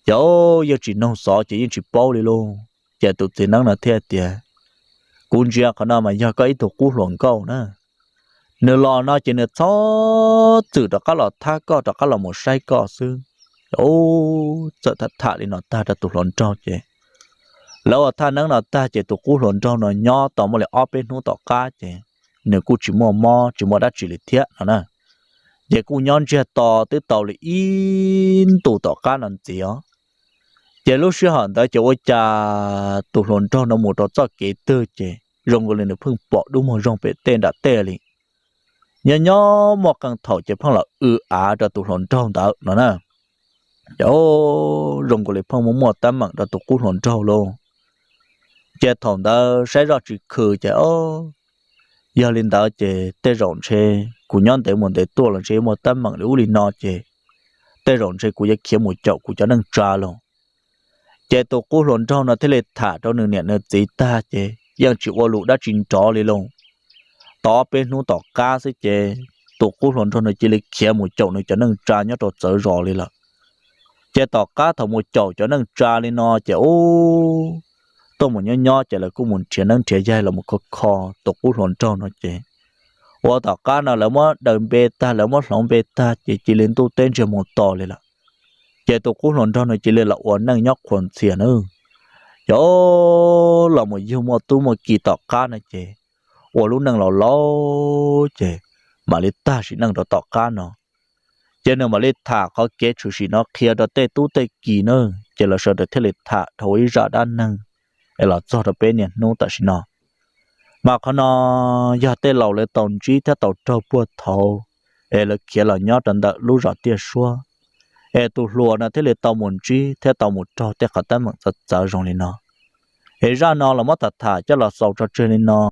dẫu dân chỉ nông sọ chỉ dân chỉ bỏ đi luôn giờ tụi thì năng là thế thì cũng chỉ có nào mà do cái thuộc cú luận câu nữa nửa lò nó chỉ nửa thó từ đó có là tha có đó có là một sai có xứ sợ thật thà đi nó ta đã tụt luận trâu chứ lâu tha nắng nào ta chỉ tụt cú luận trâu nó nhỏ tao mới lại ốp bên nó tao cá chứ nếu cú chỉ mua đã chỉ lịch thiết nè giờ cú nhon chưa tao tới tao lại in tụ tao cá làm gì á giờ lúc xưa hẳn ta chỉ ôi cha tụt luận trâu nó một tao cho kế tư chứ rong lên được phương bỏ đúng một rong bị tên đã tê liền nhỏ một căn thầu chỉ phong là cho tụt luận trâu đó nè dẫu rong lên phong một tấm mạng đã tụt cú luận trâu luôn chế thằng đó sẽ ra chỉ khử chế giờ linh đạo chế tê rộng chế của nhóm tê muốn tê tua là chế một tấm bằng lưu linh nó chế tê rộng chế của giấc kiếm một chậu của cho nâng trà luôn chế tổ cố luận trong nó thế lệ thả trong nửa nhện nó chỉ ta chế giờ chỉ qua lũ đã chín chó đi luôn tỏ bên nó tỏ cá sẽ chế tổ cố luận trong nó chỉ lệ kiếm một chậu nó cho nâng trà nhớ trò dở rò đi là chế tỏ cá thầu một chậu cho nâng trà đi nó chế tôi muốn nhỏ chỉ là cũng muốn chiến năng chế dài là một cái kho tổ quốc luận trâu nó chế và tất cả nó là mất đờn beta là mất lòng beta chỉ lên tu tên chỉ một tò lên là chế tổ quốc luận trâu nó chỉ lên là uốn năng nhóc quần xiên nữa cho là một yêu một tu một kỳ tất cả nó chế và lúc năng là lo chế mà lấy ta chỉ năng đó tất cả nó chế nên mà lấy thả có kế chủ sĩ nó kia đó tê tu tê kỳ nữa chế là sợ được thế lấy thả thối ra đan năng là cho nó bên này nó tại sao mà khi nó giờ tê lầu lấy tàu chí theo tàu trâu bùa thầu là kia là nhớ trận đợt lú rõ tia xua tụ lùa là thế là tàu một chí theo tàu một trâu theo cả tám mạng rất dễ rong lên nó ra nó là mất thật thà cho là sầu cho chơi lên nó